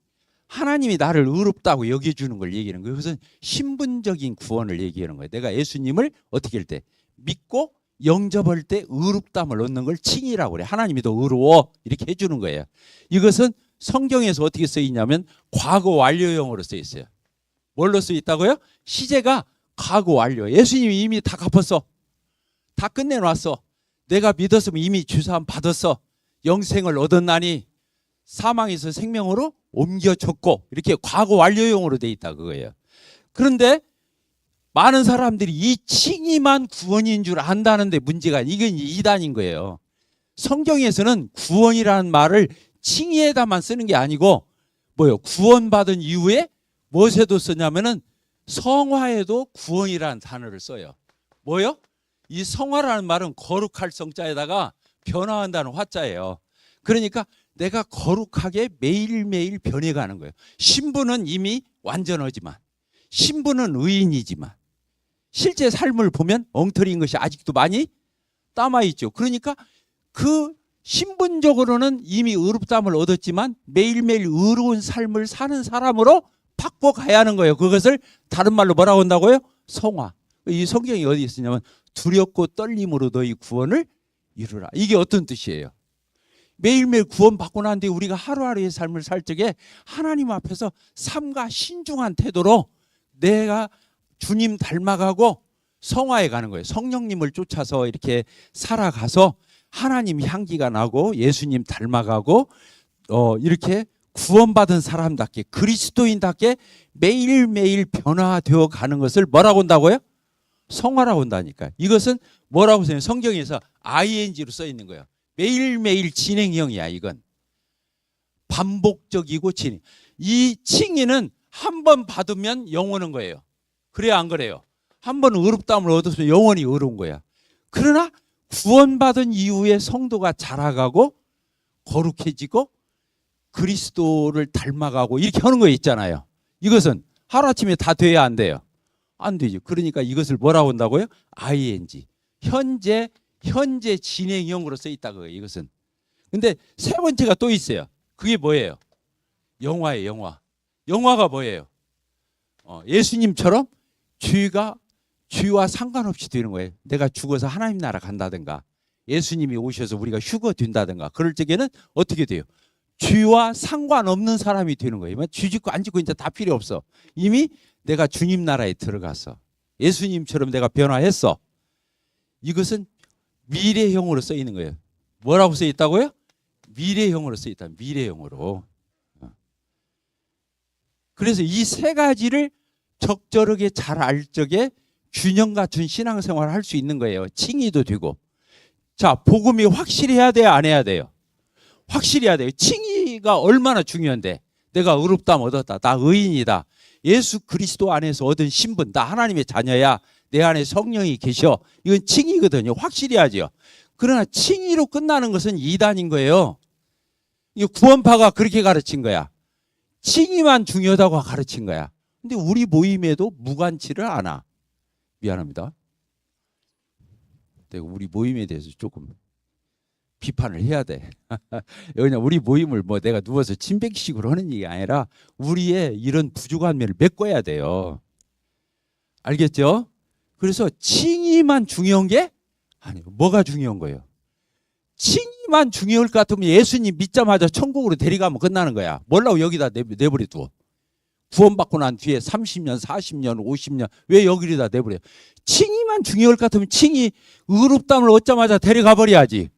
하나님이 나를 의롭다고 여겨주는 걸 얘기하는 거예요. 그것은 신분적인 구원을 얘기하는 거예요. 내가 예수님을 어떻게 할 때 믿고 영접할 때 의롭담을 얻는 걸 칭이라고 그래요. 하나님이 더 의로워 이렇게 해주는 거예요. 이것은 성경에서 어떻게 쓰이냐면 과거 완료형으로 쓰여 있어요. 뭘로 쓰여 있다고요? 시제가 과거 완료. 예수님이 이미 다 갚았어. 다 끝내놨어. 내가 믿었으면 이미 주사함 받았어. 영생을 얻었나니 사망에서 생명으로 옮겨졌고, 이렇게 과거 완료형으로 돼 있다 그거예요. 그런데 많은 사람들이 이 칭의만 구원인 줄 안다는데 문제가, 이건 이단인 거예요. 성경에서는 구원이라는 말을 칭의에다만 쓰는 게 아니고 뭐요? 구원받은 이후에 무엇에도 쓰냐면은 성화에도 구원이라는 단어를 써요. 뭐요? 이 성화라는 말은 거룩할 성자에다가 변화한다는 화자예요. 그러니까 내가 거룩하게 매일매일 변해가는 거예요. 신부는 이미 완전하지만, 신부는 의인이지만 실제 삶을 보면 엉터리인 것이 아직도 많이 남아있죠. 그러니까 그 신분적으로는 이미 의롭다함을 얻었지만 매일매일 의로운 삶을 사는 사람으로 바꿔가야 하는 거예요. 그것을 다른 말로 뭐라고 한다고요? 성화. 이 성경이 어디 있으냐면 두렵고 떨림으로 너희 구원을 이루라. 이게 어떤 뜻이에요? 매일매일 구원받고 난 뒤에 우리가 하루하루의 삶을 살 적에 하나님 앞에서 삼가 신중한 태도로 내가 주님 닮아가고 성화해 가는 거예요. 성령님을 쫓아서 이렇게 살아가서 하나님 향기가 나고 예수님 닮아가고 이렇게 구원받은 사람답게 그리스도인답게 매일매일 변화되어 가는 것을 뭐라고 한다고요? 성화라고 한다니까. 이것은 뭐라고 써요? 성경에서 ing로 써 있는 거예요. 매일매일 진행형이야. 이건 반복적이고 진행. 이 칭의는 한 번 받으면 영원한 거예요. 그래야 안 그래요? 한 번 의롭다함을 얻었으면 영원히 의로운 거야. 그러나 구원받은 이후에 성도가 자라가고 거룩해지고 그리스도를 닮아가고 이렇게 하는 거 있잖아요. 이것은 하루아침에 다 돼야 안 돼요? 안 되죠. 그러니까 이것을 뭐라고 한다고요? ing. 현재 진행형으로 써 있다고 해요. 이것은. 근데 세 번째가 또 있어요. 그게 뭐예요? 영화예요. 영화. 영화가 뭐예요? 예수님처럼 죄와 상관없이 되는 거예요. 내가 죽어서 하나님 나라 간다든가 예수님이 오셔서 우리가 휴거 된다든가 그럴 적에는 어떻게 돼요? 죄와 상관없는 사람이 되는 거예요. 죄 짓고 안 짓고 이제 다 필요 없어. 이미 내가 주님 나라에 들어갔어. 예수님처럼 내가 변화했어. 이것은 미래형으로 써 있는 거예요. 뭐라고 써 있다고요? 미래형으로 써 있다. 미래형으로. 그래서 이 세 가지를 적절하게 잘 알 적에 균형 갖춘 신앙생활을 할 수 있는 거예요. 칭의도 되고. 자, 복음이 확실해야 돼요? 안 해야 돼요? 확실해야 돼요. 칭의가 얼마나 중요한데. 내가 의롭다함 얻었다. 나 의인이다. 예수 그리스도 안에서 얻은 신분. 나 하나님의 자녀야. 내 안에 성령이 계셔. 이건 칭의거든요. 확실해야죠. 그러나 칭의로 끝나는 것은 이단인 거예요. 이 구원파가 그렇게 가르친 거야. 칭의만 중요하다고 가르친 거야. 근데 우리 모임에도 무관치를 않아. 미안합니다. 내가 우리 모임에 대해서 조금 비판을 해야 돼. 왜냐 우리 모임을 뭐 내가 누워서 침뱉기식으로 하는 얘기 아니라 우리의 이런 부족한 면을 메꿔야 돼요. 알겠죠? 그래서 칭의만 중요한 게 아니에요. 뭐가 중요한 거예요? 칭의만 중요할 것 같으면 예수님 믿자마자 천국으로 데려가면 끝나는 거야. 뭘라고 여기다 내버려 두어. 구원받고 난 뒤에 30년, 40년, 50년 왜 여기다 내버려. 칭의만 중요할 것 같으면 칭의 의롭다함을 얻자마자 데려가 버려야지.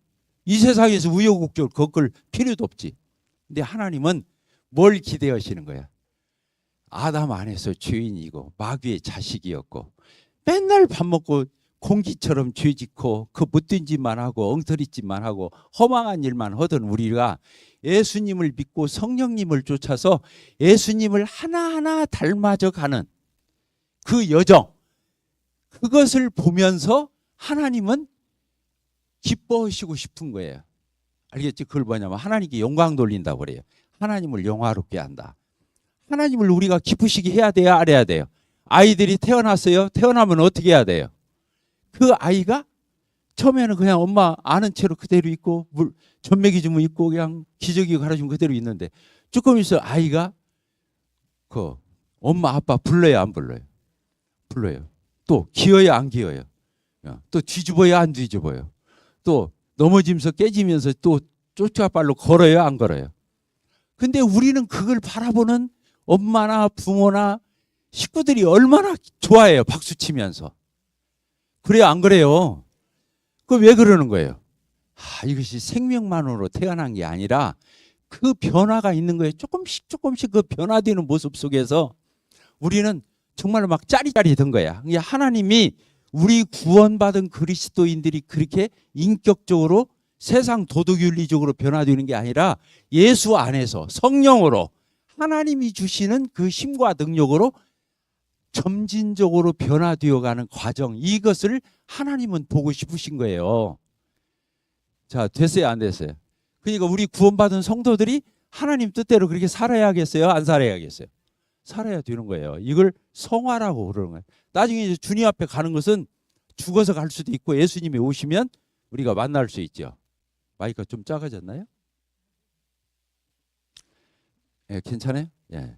이 세상에서 우여곡절 겪을 필요도 없지. 근데 하나님은 뭘 기대하시는 거야? 아담 안에서 죄인이고 마귀의 자식이었고 맨날 밥 먹고 공기처럼 죄 짓고 그 못된 짓만 하고 엉터리 짓만 하고 허망한 일만 하던 우리가 예수님을 믿고 성령님을 쫓아서 예수님을 하나하나 닮아져 가는 그 여정, 그것을 보면서 하나님은 기뻐하시고 싶은 거예요. 알겠지? 그걸 뭐냐면 하나님께 영광 돌린다고 그래요. 하나님을 영화롭게 한다. 하나님을 우리가 기쁘시게 해야 돼요? 안 해야 돼요? 아이들이 태어났어요. 태어나면 어떻게 해야 돼요? 그 아이가 처음에는 그냥 엄마 아는 채로 그대로 있고 물 전매기 주면 있고 그냥 기저귀 갈아주면 그대로 있는데 조금 있어 아이가 그 엄마 아빠 불러요 안 불러요? 불러요. 또 기어요 안 기어요? 또 뒤집어요 안 뒤집어요? 또 넘어지면서 깨지면서 또 쫓아발로 걸어요 안 걸어요? 근데 우리는 그걸 바라보는 엄마나 부모나 식구들이 얼마나 좋아해요. 박수 치면서. 그래요 안 그래요? 그 왜 그러는 거예요? 이것이 생명만으로 태어난 게 아니라 그 변화가 있는 거예요. 조금씩 그 변화되는 모습 속에서 우리는 정말로 막 짜릿짜릿한 거야. 하나님이 우리 구원받은 그리스도인들이 그렇게 인격적으로 세상 도덕윤리적으로 변화되는 게 아니라 예수 안에서 성령으로 하나님이 주시는 그 힘과 능력으로 점진적으로 변화되어가는 과정, 이것을 하나님은 보고 싶으신 거예요. 자, 됐어요 안 됐어요? 그러니까 우리 구원받은 성도들이 하나님 뜻대로 그렇게 살아야겠어요? 안 살아야겠어요? 살아야 되는 거예요. 이걸 성화라고 그러는 거예요. 나중에 이제 주님 앞에 가는 것은 죽어서 갈 수도 있고 예수님이 오시면 우리가 만날 수 있죠. 마이크가 좀 작아졌나요? 예, 괜찮아요? 예,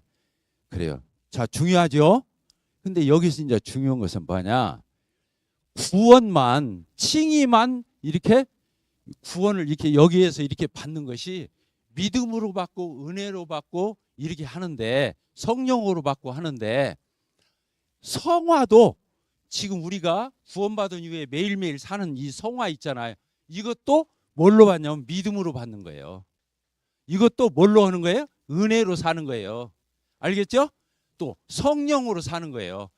그래요. 자, 중요하죠? 근데 여기서 이제 중요한 것은 뭐냐? 구원만, 칭의만 이렇게 구원을 이렇게 여기에서 이렇게 받는 것이 믿음으로 받고 은혜로 받고 이렇게 하는데 성령으로 받고 하는데 성화도 지금 우리가 구원받은 이후에 매일매일 사는 이 성화 있잖아요. 이것도 뭘로 받냐면 믿음으로 받는 거예요. 이것도 뭘로 하는 거예요? 은혜로 사는 거예요. 알겠죠? 또 성령으로 사는 거예요.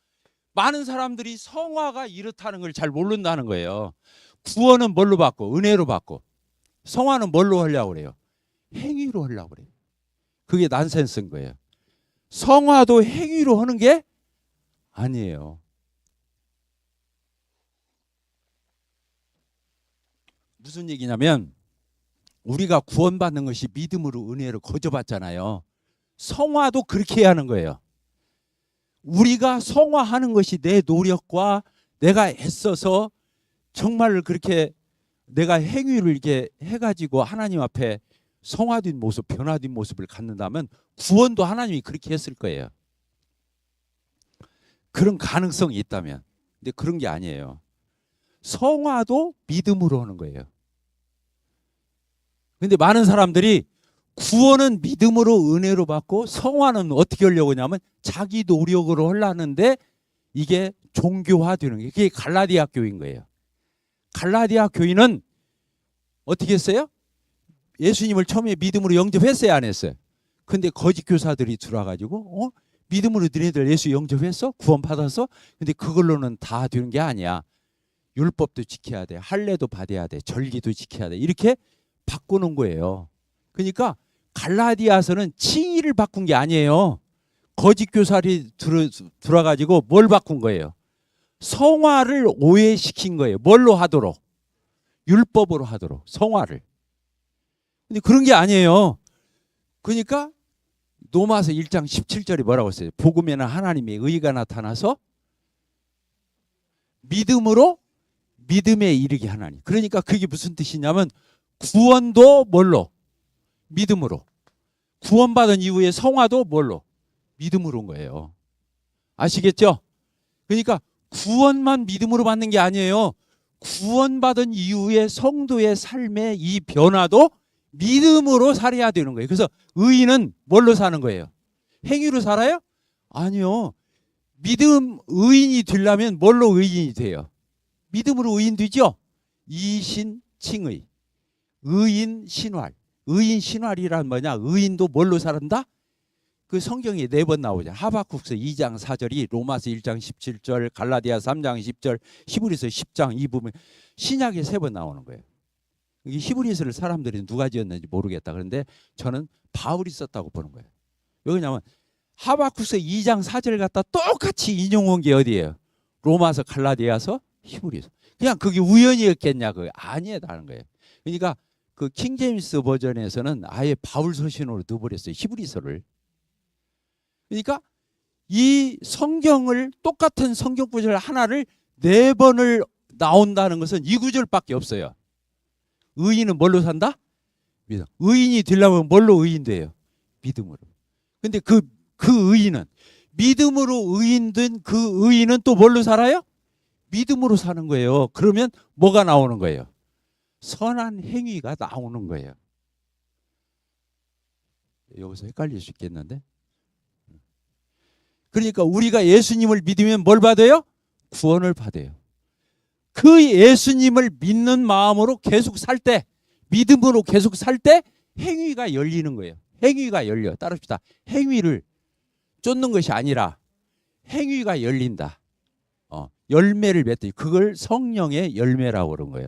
많은 사람들이 성화가 이렇다는 걸 잘 모른다는 거예요. 구원은 뭘로 받고 은혜로 받고 성화는 뭘로 하려고 그래요? 행위로 하려고 그래요. 그게 난센스인 거예요. 성화도 행위로 하는 게 아니에요. 무슨 얘기냐면 우리가 구원받는 것이 믿음으로 은혜로 거저받잖아요. 성화도 그렇게 해야 하는 거예요. 우리가 성화하는 것이 내 노력과 내가 애써서 정말 그렇게 내가 행위를 이렇게 해가지고 하나님 앞에 성화된 모습, 변화된 모습을 갖는다면 구원도 하나님이 그렇게 했을 거예요. 그런 가능성이 있다면. 근데 그런 게 아니에요. 성화도 믿음으로 하는 거예요. 근데 많은 사람들이 구원은 믿음으로 은혜로 받고 성화는 어떻게 하려고 하냐면 자기 노력으로 하려는데 이게 종교화되는 게 그게 갈라디아 교회인 거예요. 갈라디아 교인은 어떻게 했어요? 예수님을 처음에 믿음으로 영접했어요, 안 했어요? 근데 거짓 교사들이 들어와가지고 믿음으로 너희들 예수 영접했어? 구원 받았어? 근데 그걸로는 다 되는 게 아니야. 율법도 지켜야 돼, 할례도 받아야 돼, 절기도 지켜야 돼. 이렇게 바꾸는 거예요. 그러니까 갈라디아서는 칭의를 바꾼 게 아니에요. 거짓 교사들이 들어가지고 뭘 바꾼 거예요? 성화를 오해시킨 거예요. 뭘로 하도록? 율법으로 하도록. 성화를. 근데 그런 게 아니에요. 그러니까 로마서 1장 17절이 뭐라고 했어요? 복음에는 하나님의 의가 나타나서 믿음으로 믿음에 이르게 하나니. 그러니까 그게 무슨 뜻이냐면 구원도 뭘로? 믿음으로. 구원받은 이후에 성화도 뭘로? 믿음으로 온 거예요. 아시겠죠? 그러니까 구원만 믿음으로 받는 게 아니에요. 구원받은 이후에 성도의 삶의 이 변화도 믿음으로 살아야 되는 거예요. 그래서 의인은 뭘로 사는 거예요? 행위로 살아요? 아니요. 믿음 의인이 되려면 뭘로 의인이 돼요? 믿음으로 의인 되죠? 이신칭의. 의인 신활. 의인 신활이란 뭐냐? 의인도 뭘로 살았다? 그 성경에 4번 나오죠. 하박국서 2장 4절이 로마서 1장 17절, 갈라디아 3장 10절, 히브리서 10장 이 부분 신약에 3번 나오는 거예요. 이 히브리서를 사람들이 누가 지었는지 모르겠다. 그런데 저는 바울이 썼다고 보는 거예요. 왜냐하면 하박국서 2장 4절 갖다 똑같이 인용한 게 어디예요? 로마서, 갈라디아서, 히브리서. 그냥 그게 우연이었겠냐? 그게 아니다는 거예요. 그러니까 그 킹제임스 버전에서는 아예 바울 서신으로 넣어버렸어요. 히브리서를. 그러니까 이 성경을 똑같은 성경 구절 하나를 4번을 나온다는 것은 이 구절밖에 없어요. 의인은 뭘로 산다? 믿음. 의인이 되려면 뭘로 의인 돼요? 믿음으로. 근데 그 의인은 믿음으로 의인된 그 의인은 또 뭘로 살아요? 믿음으로 사는 거예요. 그러면 뭐가 나오는 거예요? 선한 행위가 나오는 거예요. 여기서 헷갈릴 수 있겠는데? 그러니까 우리가 예수님을 믿으면 뭘 받아요? 구원을 받아요. 그 예수님을 믿는 마음으로 계속 살 때, 믿음으로 계속 살 때 행위가 열리는 거예요. 행위가 열려. 따릅시다. 행위를 쫓는 것이 아니라 행위가 열린다. 열매를 맺더니 그걸 성령의 열매라고 그런 거예요.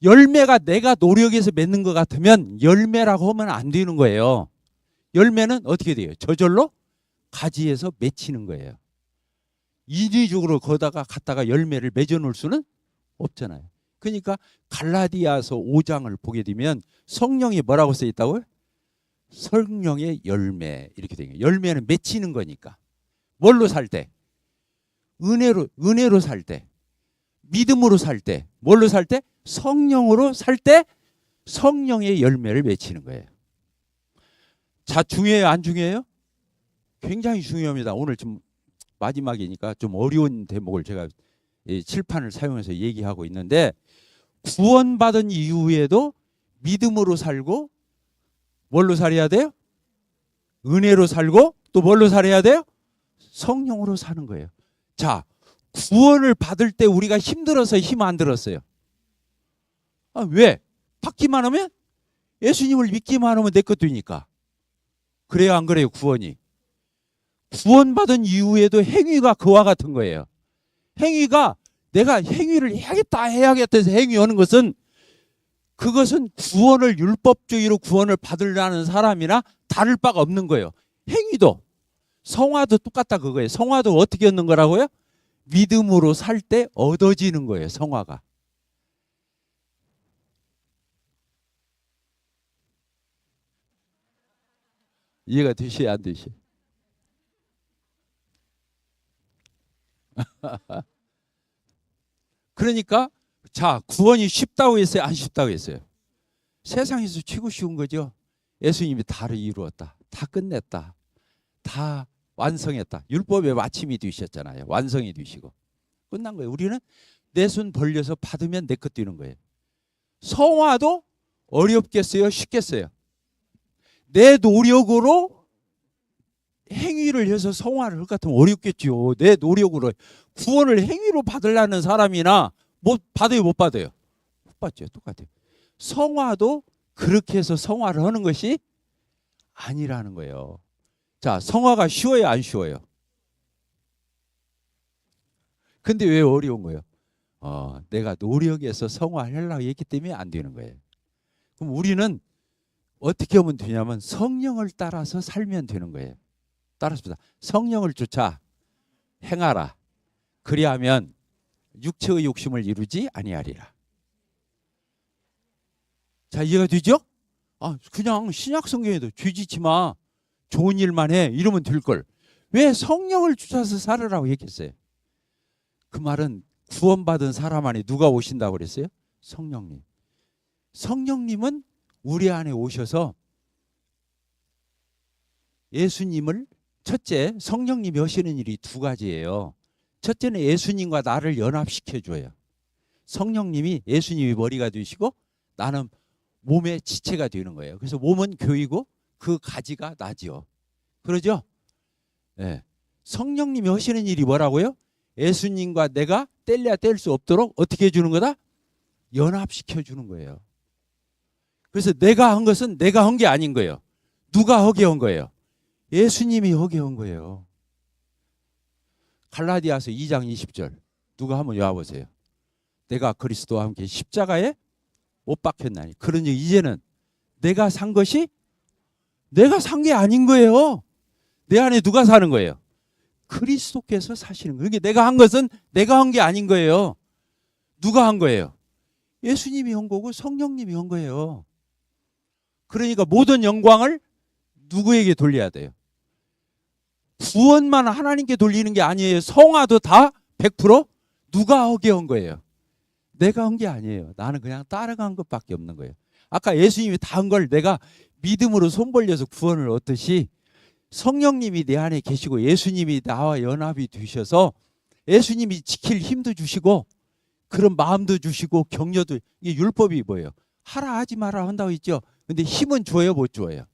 열매가 내가 노력해서 맺는 것 같으면 열매라고 하면 안 되는 거예요. 열매는 어떻게 돼요? 저절로 가지에서 맺히는 거예요. 인위적으로 거다가 갖다가 열매를 맺어 놓을 수는 없잖아요. 그러니까 갈라디아서 5장을 보게 되면 성령이 뭐라고 써 있다고요? 성령의 열매 이렇게 되는 거예요. 열매는 맺히는 거니까. 뭘로 살 때? 은혜로 살 때. 믿음으로 살 때. 뭘로 살 때? 성령으로 살 때 성령의 열매를 맺히는 거예요. 자, 중요해요? 안 중요해요? 굉장히 중요합니다. 오늘 좀 마지막이니까 좀 어려운 대목을 제가 칠판을 사용해서 얘기하고 있는데, 구원받은 이후에도 믿음으로 살고 뭘로 살아야 돼요? 은혜로 살고 또 뭘로 살아야 돼요? 성령으로 사는 거예요. 자, 구원을 받을 때 우리가 힘들어서 힘 안 들었어요. 왜? 받기만 하면? 예수님을 믿기만 하면 내 것 되니까. 그래요, 안 그래요? 구원이. 구원받은 이후에도 행위가 그와 같은 거예요. 행위가 내가 행위를 해야겠다 해서 행위하는 것은, 그것은 구원을 율법주의로 구원을 받으려는 사람이나 다를 바가 없는 거예요. 행위도 성화도 똑같다 그거예요. 성화도 어떻게 얻는 거라고요? 믿음으로 살 때 얻어지는 거예요. 성화가. 이해가 되시요 안 되시요? 그러니까 자, 구원이 쉽다고 했어요? 안 쉽다고 했어요? 세상에서 최고 쉬운 거죠. 예수님이 다를 이루었다. 다 끝냈다. 다 완성했다. 율법의 마침이 되셨잖아요. 완성이 되시고. 끝난 거예요. 우리는 내 손 벌려서 받으면 내 것 되는 거예요. 성화도 어렵겠어요? 쉽겠어요? 내 노력으로 행위를 해서 성화를 할 것 같으면 어렵겠죠. 내 노력으로. 구원을 행위로 받으려는 사람이나 못 받아요, 못 받아요? 못 받죠. 똑같아요. 성화도 그렇게 해서 성화를 하는 것이 아니라는 거예요. 자, 성화가 쉬워요, 안 쉬워요? 근데 왜 어려운 거예요? 내가 노력해서 성화하려고 했기 때문에 안 되는 거예요. 그럼 우리는 어떻게 하면 되냐면 성령을 따라서 살면 되는 거예요. 따라서 성령을 쫓아 행하라. 그리하면 육체의 욕심을 이루지 아니하리라. 자, 이해가 되죠? 그냥 신약 성경에도 죄 짓지 마, 좋은 일만 해 이러면 될 걸. 왜 성령을 쫓아서 살으라고 얘기했어요? 그 말은 구원받은 사람 안에 누가 오신다고 그랬어요? 성령님. 성령님은 우리 안에 오셔서 예수님을, 첫째, 성령님이 하시는 일이 두 가지예요. 첫째는 예수님과 나를 연합시켜 줘요. 성령님이, 예수님이 머리가 되시고 나는 몸의 지체가 되는 거예요. 그래서 몸은 교이고 그 가지가 나지요. 그러죠? 네. 성령님이 하시는 일이 뭐라고요? 예수님과 내가 뗄래야 뗄 수 없도록 어떻게 해주는 거다? 연합시켜 주는 거예요. 그래서 내가 한 것은 내가 한 게 아닌 거예요. 누가 하게 한 거예요? 예수님이 하게 한 거예요. 갈라디아서 2장 20절 누가 한번 외워보세요. 내가 그리스도와 함께 십자가에 못 박혔나니. 그러니 이제는 내가 산 것이 내가 산 게 아닌 거예요. 내 안에 누가 사는 거예요? 그리스도께서 사시는 거예요. 내가 한 것은 내가 한 게 아닌 거예요. 누가 한 거예요? 예수님이 한 거고 성령님이 한 거예요. 그러니까 모든 영광을 누구에게 돌려야 돼요? 구원만 하나님께 돌리는 게 아니에요. 성화도 다 100% 누가 하게 한 거예요? 내가 한 게 아니에요. 나는 그냥 따라간 것밖에 없는 거예요. 아까 예수님이 다 한 걸 내가 믿음으로 손 벌려서 구원을 얻듯이 성령님이 내 안에 계시고 예수님이 나와 연합이 되셔서 예수님이 지킬 힘도 주시고 그런 마음도 주시고 격려도. 이게 율법이 뭐예요? 하라 하지 마라 한다고 했죠. 근데 힘은 줘요, 못 줘요?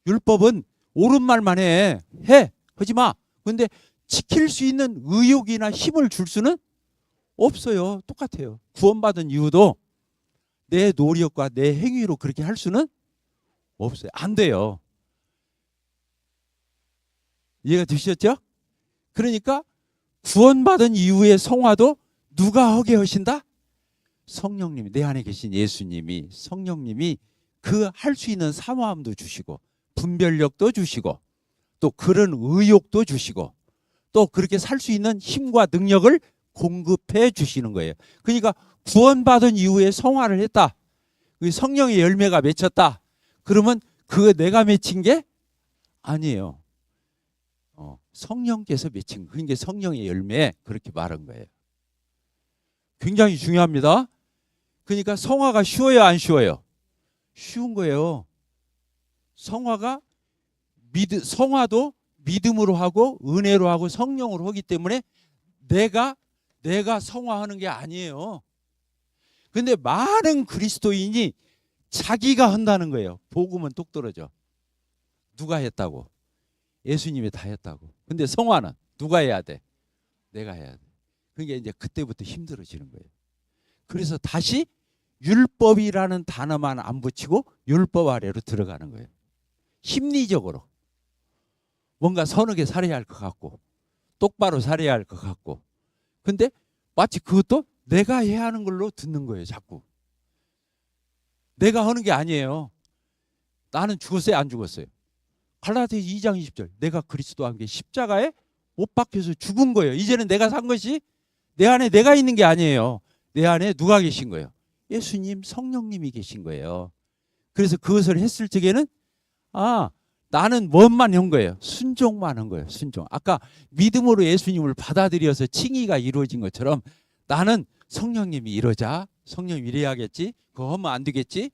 율법은 옳은 말만 해 하지 마. 근데 지킬 수 있는 의욕이나 힘을 줄 수는 없어요. 똑같아요. 구원받은 이유도 내 노력과 내 행위로 그렇게 할 수는 없어요. 안 돼요. 이해가 되셨죠? 그러니까 구원받은 이후의 성화도 누가 하게 하신다? 성령님이, 내 안에 계신 예수님이, 성령님이 그 할 수 있는 사모함도 주시고 분별력도 주시고 또 그런 의욕도 주시고 또 그렇게 살 수 있는 힘과 능력을 공급해 주시는 거예요. 그러니까 구원받은 이후에 성화를 했다. 성령의 열매가 맺혔다. 그러면 그거 내가 맺힌 게 아니에요. 성령께서 맺힌 거. 그러니까 성령의 열매 그렇게 말한 거예요. 굉장히 중요합니다. 그러니까 성화가 쉬워요, 안 쉬워요? 쉬운 거예요. 성화도 믿음으로 하고 은혜로 하고 성령으로 하기 때문에 내가 성화하는 게 아니에요. 근데 많은 그리스도인이 자기가 한다는 거예요. 복음은 똑 떨어져. 누가 했다고? 예수님이 다 했다고. 근데 성화는 누가 해야 돼? 내가 해야 돼. 그러니까 이제 그때부터 힘들어지는 거예요. 그래서 다시 율법이라는 단어만 안 붙이고 율법 아래로 들어가는 거예요. 심리적으로. 뭔가 선하게 살아야 할 것 같고 똑바로 살아야 할 것 같고 근데 마치 그것도 내가 해야 하는 걸로 듣는 거예요. 자꾸. 내가 하는 게 아니에요. 나는 죽었어요, 안 죽었어요? 갈라디아서 2장 20절 내가 그리스도와 함께 십자가에 못 박혀서 죽은 거예요. 이제는 내가 산 것이 내 안에 내가 있는 게 아니에요. 내 안에 누가 계신 거예요? 예수님, 성령님이 계신 거예요. 그래서 그것을 했을 적에는 나는 뭔만 한 거예요? 순종만 한 거예요. 순종. 아까 믿음으로 예수님을 받아들여서 칭의가 이루어진 것처럼 나는 성령님이 이러자. 성령님이 이래야겠지. 그거 하면 안 되겠지.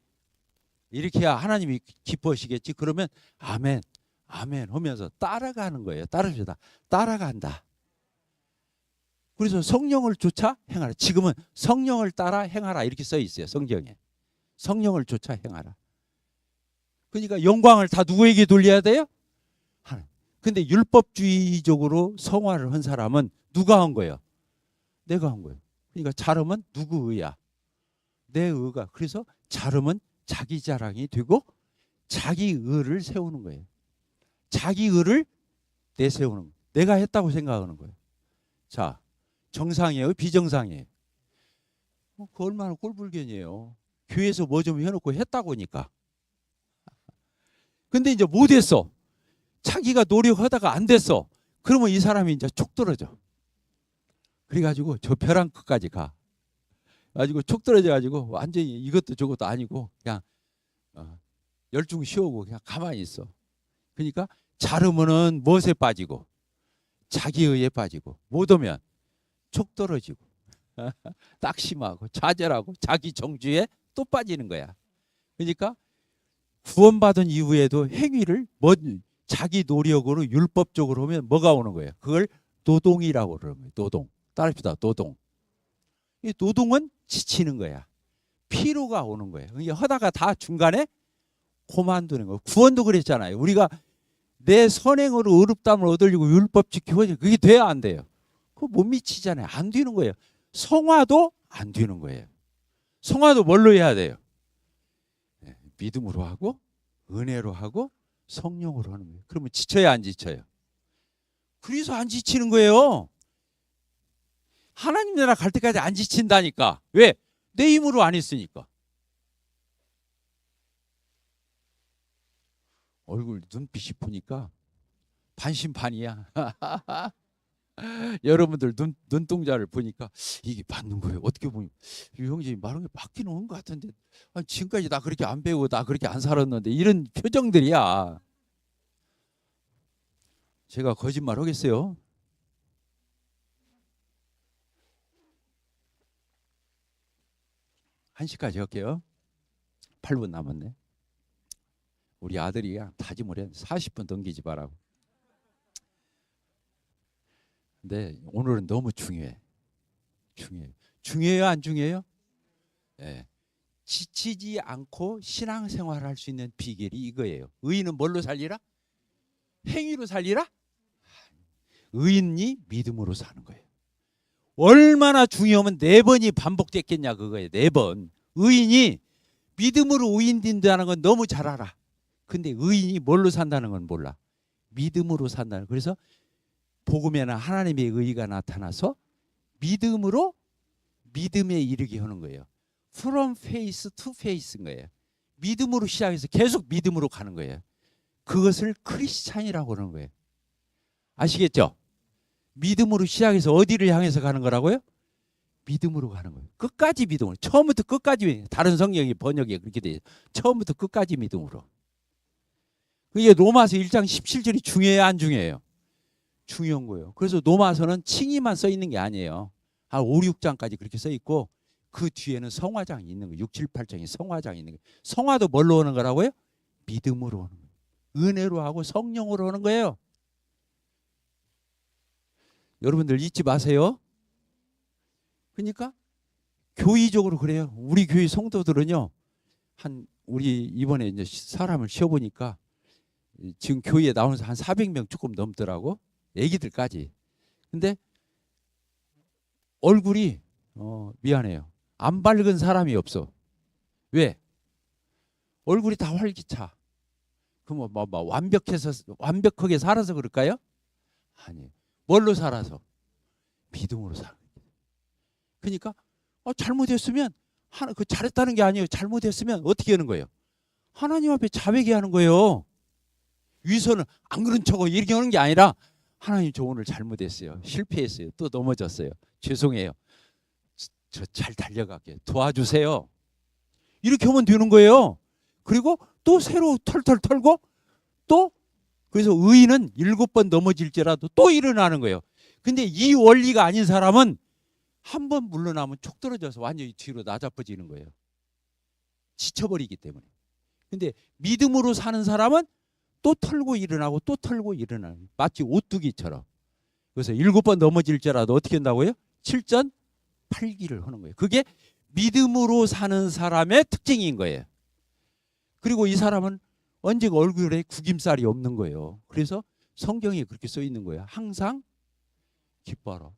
이렇게 해야 하나님이 기뻐하시겠지. 그러면 아멘, 아멘 하면서 따라가는 거예요. 따라간다. 그래서 성령을 쫓아 행하라. 지금은 성령을 따라 행하라 이렇게 써 있어요. 성경에. 성령을 쫓아 행하라. 그러니까 영광을 다 누구에게 돌려야 돼요? 하나님. 근데 율법주의적으로 성화를 한 사람은 누가 한 거예요? 내가 한 거예요. 그러니까 자름은 누구 의야? 내 의가. 그래서 자름은 자기 자랑이 되고 자기 의를 세우는 거예요. 자기 의를 내세우는 거예요. 내가 했다고 생각하는 거예요. 자, 정상이에요? 비정상이에요? 그 얼마나 꼴불견이에요. 교회에서 뭐 좀 해놓고 했다고 하니까. 근데 이제 못 했어. 자기가 노력하다가 안 됐어. 그러면 이 사람이 이제 촉 떨어져. 그래가지고 저 벼랑 끝까지 가. 가지고 촉 떨어져가지고 완전히 이것도 저것도 아니고 그냥 열중 쉬우고 그냥 가만히 있어. 그러니까 자르면은 무엇에 빠지고 자기의에 빠지고 못 오면 촉 떨어지고 낙심하고 좌절하고 자기 정주에 또 빠지는 거야. 그러니까 구원받은 이후에도 행위를 자기 노력으로 율법적으로 하면 뭐가 오는 거예요? 그걸 노동이라고 그러는 거예요. 노동. 따라합시다. 노동. 이 노동은 지치는 거야. 피로가 오는 거예요. 그러니까 하다가 다 중간에 그만두는 거예요. 구원도 그랬잖아요. 우리가 내 선행으로 의롭다함을 얻으려고 율법 지키고 그게 돼야 안 돼요. 그거 못 미치잖아요. 안 되는 거예요. 성화도 안 되는 거예요. 성화도 뭘로 해야 돼요? 믿음으로 하고 은혜로 하고 성령으로 하는 거예요. 그러면 지쳐요, 안 지쳐요? 그래서 안 지치는 거예요. 하나님 나라 갈 때까지 안 지친다니까. 왜? 내 힘으로 안 했으니까. 얼굴 눈빛이 보니까 반신반의야. 여러분들 눈동자를 보니까 이게 맞는 거예요. 어떻게 보면 형제님 말한 게 맞기는 한 것 같은데 지금까지 나 그렇게 안 배우고 나 그렇게 안 살았는데 이런 표정들이야. 제가 거짓말 하겠어요? 1시까지 할게요. 8분 남았네. 우리 아들이 그냥 다짐을 해. 40분 넘기지 말라고. 근데 오늘은 너무 중요해. 중요해요, 안 중요해요? 네. 지치지 않고 신앙생활을 할 수 있는 비결이 이거예요. 의인은 뭘로 살리라? 행위로 살리라? 의인이 믿음으로 사는 거예요. 얼마나 중요하면 4번이 반복됐겠냐 그거예요. 4번. 의인이 믿음으로 의인 된다는 건 너무 잘 알아. 근데 의인이 뭘로 산다는 건 몰라. 믿음으로 산다는. 그래서 복음에는 하나님의 의의가 나타나서 믿음으로 믿음에 이르게 하는 거예요. From faith to faith인 거예요. 믿음으로 시작해서 계속 믿음으로 가는 거예요. 그것을 크리스찬이라고 하는 거예요. 아시겠죠? 믿음으로 시작해서 어디를 향해서 가는 거라고요? 믿음으로 가는 거예요. 끝까지 믿음으로. 처음부터 끝까지. 다른 성경이 번역이 그렇게 돼요. 처음부터 끝까지 믿음으로. 이게 로마서 1장 17절이 중요해요, 안 중요해요? 중요한 거예요. 그래서 로마서는 칭의만 써 있는 게 아니에요. 한 5, 6장까지 그렇게 써 있고 그 뒤에는 성화장이 있는 거예요. 6, 7, 8장이 성화장이 있는 거예요. 성화도 뭘로 오는 거라고요? 믿음으로 오는 거예요. 은혜로 하고 성령으로 오는 거예요. 여러분들 잊지 마세요. 그러니까 교의적으로 그래요. 우리 교회 성도들은요. 우리 이번에 이제 사람을 쉬어보니까 지금 교회에 나오면서 한 400명 조금 넘더라고. 애기들까지. 근데 얼굴이 미안해요. 안 밝은 사람이 없어. 왜? 얼굴이 다 활기차. 그럼 완벽하게 살아서 그럴까요? 아니에요. 뭘로 살아서? 믿음으로 살아. 그러니까 잘못했으면 그 잘했다는 게 아니에요. 잘못했으면 어떻게 하는 거예요? 하나님 앞에 자백이 하는 거예요. 위선을 안 그런 척하고 이렇게 하는 게 아니라 하나님 저 오늘 잘못했어요. 실패했어요. 또 넘어졌어요. 죄송해요. 저 잘 달려갈게요. 도와주세요. 이렇게 하면 되는 거예요. 그리고 또 새로 털털 털고 또 그래서 의인은 7번 넘어질지라도 또 일어나는 거예요. 근데 이 원리가 아닌 사람은 한 번 물러나면 촉 떨어져서 완전히 뒤로 나자빠지는 거예요. 지쳐버리기 때문에. 근데 믿음으로 사는 사람은 또 털고 일어나고 또 털고 일어나는, 마치 오뚜기처럼. 그래서 7번 넘어질지라도 어떻게 한다고요? 7전 8기를 하는 거예요. 그게 믿음으로 사는 사람의 특징인 거예요. 그리고 이 사람은 언제가 얼굴에 구김살이 없는 거예요. 그래서 성경에 그렇게 써 있는 거예요. 항상 기뻐하라.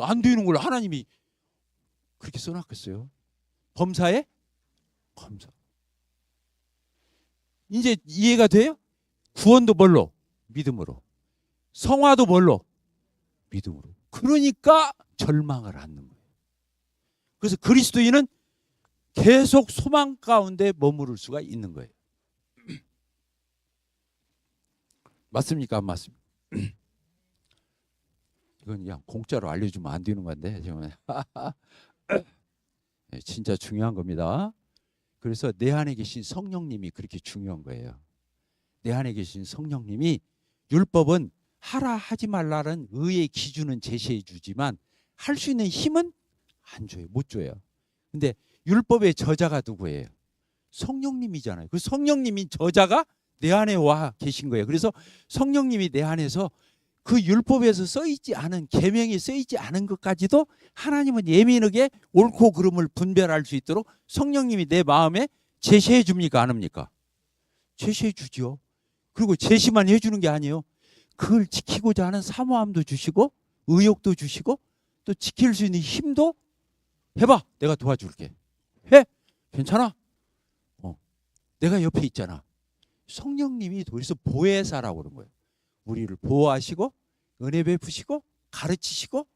안 되는 걸 하나님이 그렇게 써놨겠어요. 범사에 감사. 이제 이해가 돼요? 구원도 뭘로? 믿음으로. 성화도 뭘로? 믿음으로. 그러니까 절망을 않는 거예요. 그래서 그리스도인은 계속 소망 가운데 머무를 수가 있는 거예요. 맞습니까? 안 맞습니까? 이건 그냥 공짜로 알려주면 안 되는 건데 진짜 중요한 겁니다. 그래서 내 안에 계신 성령님이 그렇게 중요한 거예요. 내 안에 계신 성령님이, 율법은 하라 하지 말라는 의의 기준은 제시해 주지만 할 수 있는 힘은 안 줘요. 못 줘요. 근데 율법의 저자가 누구예요? 성령님이잖아요. 그 성령님인 저자가 내 안에 와 계신 거예요. 그래서 성령님이 내 안에서 그 율법에서 써있지 않은, 계명이 써있지 않은 것까지도 하나님은 예민하게 옳고 그름을 분별할 수 있도록 성령님이 내 마음에 제시해 줍니까? 안 합니까? 제시해 주죠. 그리고 제시만 해주는 게 아니에요. 그걸 지키고자 하는 사모함도 주시고 의욕도 주시고 또 지킬 수 있는 힘도, 해봐, 내가 도와줄게. 해, 괜찮아, 내가 옆에 있잖아. 성령님이 그래서 보혜사라고 그런 거예요. 우리를 보호하시고 은혜 베푸시고 가르치시고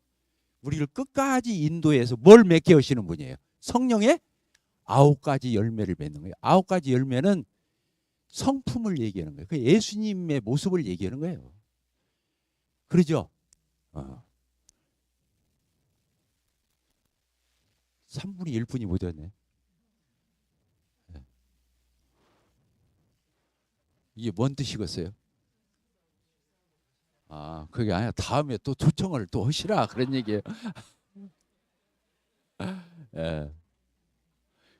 우리를 끝까지 인도해서 뭘 맺게 하시는 분이에요. 성령의 9가지 열매를 맺는 거예요. 9가지 열매는 성품을 얘기하는 거예요. 그 예수님의 모습을 얘기하는 거예요. 그러죠? 3분이 1분이 못 됐네. 이게 뭔 뜻이겠어요? 그게 아니라 다음에 또 초청을 또 하시라 그런 얘기예요. 예.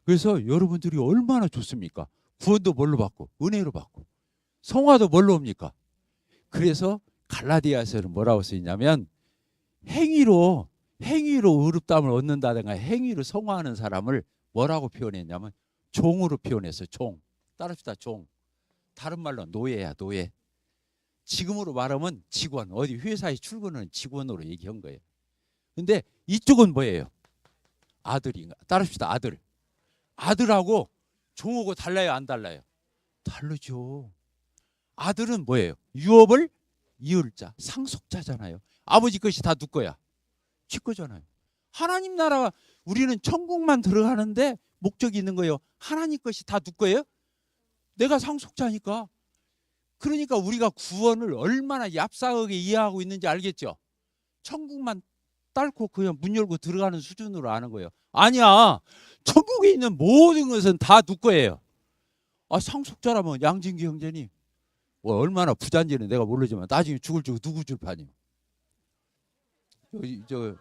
그래서 여러분들이 얼마나 좋습니까? 구원도 뭘로 받고 은혜로 받고 성화도 뭘로 옵니까? 그래서 갈라디아서는 뭐라고 쓰이냐면 행위로 의롭다함을 얻는다든가 행위로 성화하는 사람을 뭐라고 표현했냐면 종으로 표현했어요. 종. 따릅시다. 종. 다른 말로 노예야, 노예. 지금으로 말하면 직원, 어디 회사에 출근하는 직원으로 얘기한 거예요. 근데 이쪽은 뭐예요? 아들인가? 따릅시다. 아들. 아들하고 종하고 달라요, 안 달라요? 다르죠. 아들은 뭐예요? 유업을 이을 자, 상속자잖아요. 아버지 것이 다 누구 거야? 지 거잖아요. 하나님 나라가, 우리는 천국만 들어가는데 목적이 있는 거예요. 하나님 것이 다 누구 거예요? 내가 상속자니까. 그러니까 우리가 구원을 얼마나 얍삭하게 이해하고 있는지 알겠죠? 천국만 딸고 그냥 문 열고 들어가는 수준으로 아는 거예요. 아니야. 천국에 있는 모든 것은 다 누구 거예요. 아, 상속자라면 양진기 형제님 뭐 얼마나 부자인지는 내가 모르지만 나중에 죽을 줄 누구 줄 판이요. 저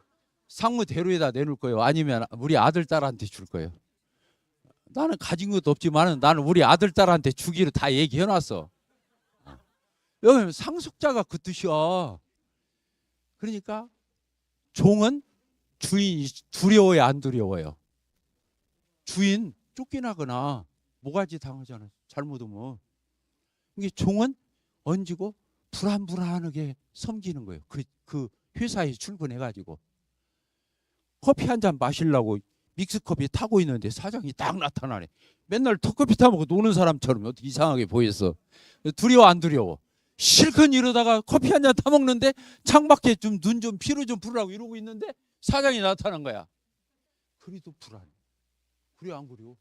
상무 대로에다 내놓을 거예요. 아니면 우리 아들 딸한테 줄 거예요. 나는 가진 것도 없지만은 나는 우리 아들 딸한테 주기로 다 얘기해놨어. 여기 상속자가 그 뜻이야. 그러니까 종은 주인이 두려워요, 안 두려워요? 주인 쫓겨나거나 모가지 당하잖아요. 잘못하면. 이게 종은 얹고 불안불안하게 섬기는 거예요. 그 회사에 출근해가지고 커피 한 잔 마시려고 믹스커피 타고 있는데 사장이 딱 나타나네. 맨날 턱커피 타먹고 노는 사람처럼 어떻게 이상하게 보였어. 두려워 안 두려워? 실컷 이러다가 커피 한 잔 타먹는데 창밖에 좀 눈 좀 피로 좀 풀으라고 이러고 있는데 사장이 나타난 거야. 그래도 불안해. 그래 안 그래요?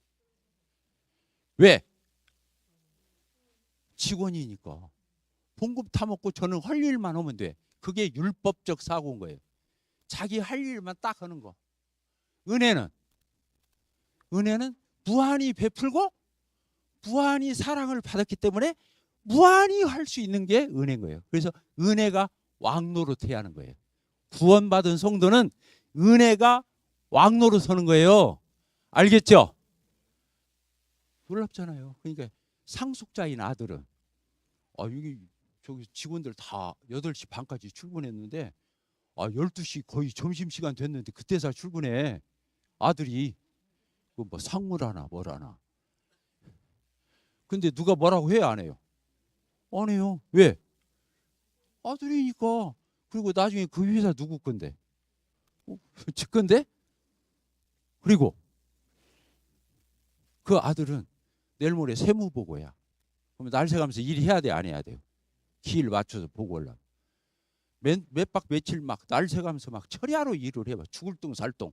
왜? 직원이니까. 봉급 타먹고 저는 할 일만 하면 돼. 그게 율법적 사고인 거예요. 자기 할 일만 딱 하는 거. 은혜는 무한히 베풀고 무한히 사랑을 받았기 때문에 무한히 할 수 있는 게 은혜인 거예요. 그래서 은혜가 왕노릇해야 하는 거예요. 구원받은 성도는 은혜가 왕노릇 서는 거예요. 알겠죠? 놀랍잖아요. 그러니까 상속자인 아들은 이게 저기 직원들 다 8시 반까지 출근했는데 12시 거의 점심시간 됐는데 그때서 출근해. 아들이 뭐 상무라나 뭐라나. 근데 누가 뭐라고 해야 안 해요? 안 해요. 왜? 아들이니까. 그리고 나중에 그 회사 누구 건데? 지 건데? 그리고 그 아들은 내일 모레 세무보고야. 그러면 날 새가면서 일해야 돼, 안 해야 돼요? 기일 맞춰서 보고 올라. 몇 박 며칠 막 날 새가면서 막 철야로 일을 해봐. 죽을 둥 살 둥.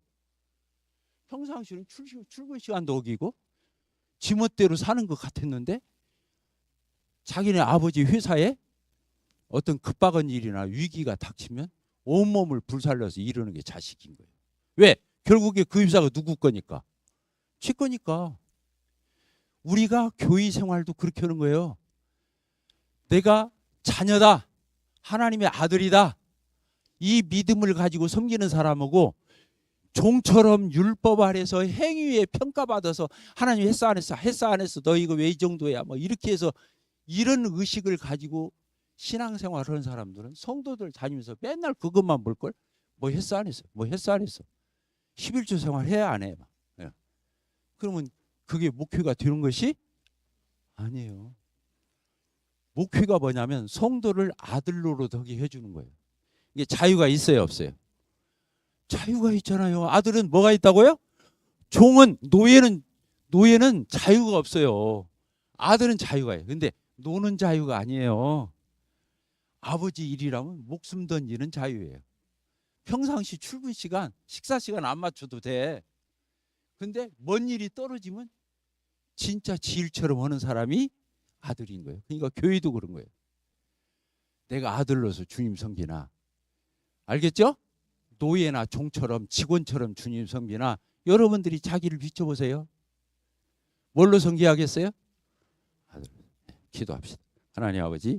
평상시는 출근 시간도 어기고 지멋대로 사는 것 같았는데 자기네 아버지 회사에 어떤 급박한 일이나 위기가 닥치면 온몸을 불살려서 이러는 게 자식인 거예요. 왜? 결국에 그 회사가 누구 거니까? 지 거니까. 우리가 교회 생활도 그렇게 하는 거예요. 내가 자녀다. 하나님의 아들이다. 이 믿음을 가지고 섬기는 사람하고 종처럼 율법 아래서 행위에 평가받아서 하나님 했어 안 했어? 했어 안 했어? 너 이거 왜 이 정도야? 뭐 이렇게 해서 이런 의식을 가지고 신앙생활을 하는 사람들은 성도들 다니면서 맨날 그것만 볼걸? 뭐 했어 안 했어? 뭐 했어 안 했어? 11조 생활 해야 안 해? 예. 그러면 그게 목회가 되는 것이 아니에요. 목회가 뭐냐면 성도를 아들로로 되게 해주는 거예요. 이게 자유가 있어요 없어요? 자유가 있잖아요. 아들은 뭐가 있다고요? 종은 노예는 자유가 없어요. 아들은 자유가 있어요. 근데 노는 자유가 아니에요. 아버지 일이라면 목숨 던지는 자유예요. 평상시 출근 시간, 식사 시간 안 맞춰도 돼. 근데 먼 일이 떨어지면 진짜 지일처럼 하는 사람이 아들인 거예요. 그러니까 교회도 그런 거예요. 내가 아들로서 주님 섬기나. 알겠죠? 노예나 종처럼 직원처럼 주님 섬기나. 여러분들이 자기를 비춰보세요. 뭘로 섬기하겠어요? 아들. 기도합시다. 하나님 아버지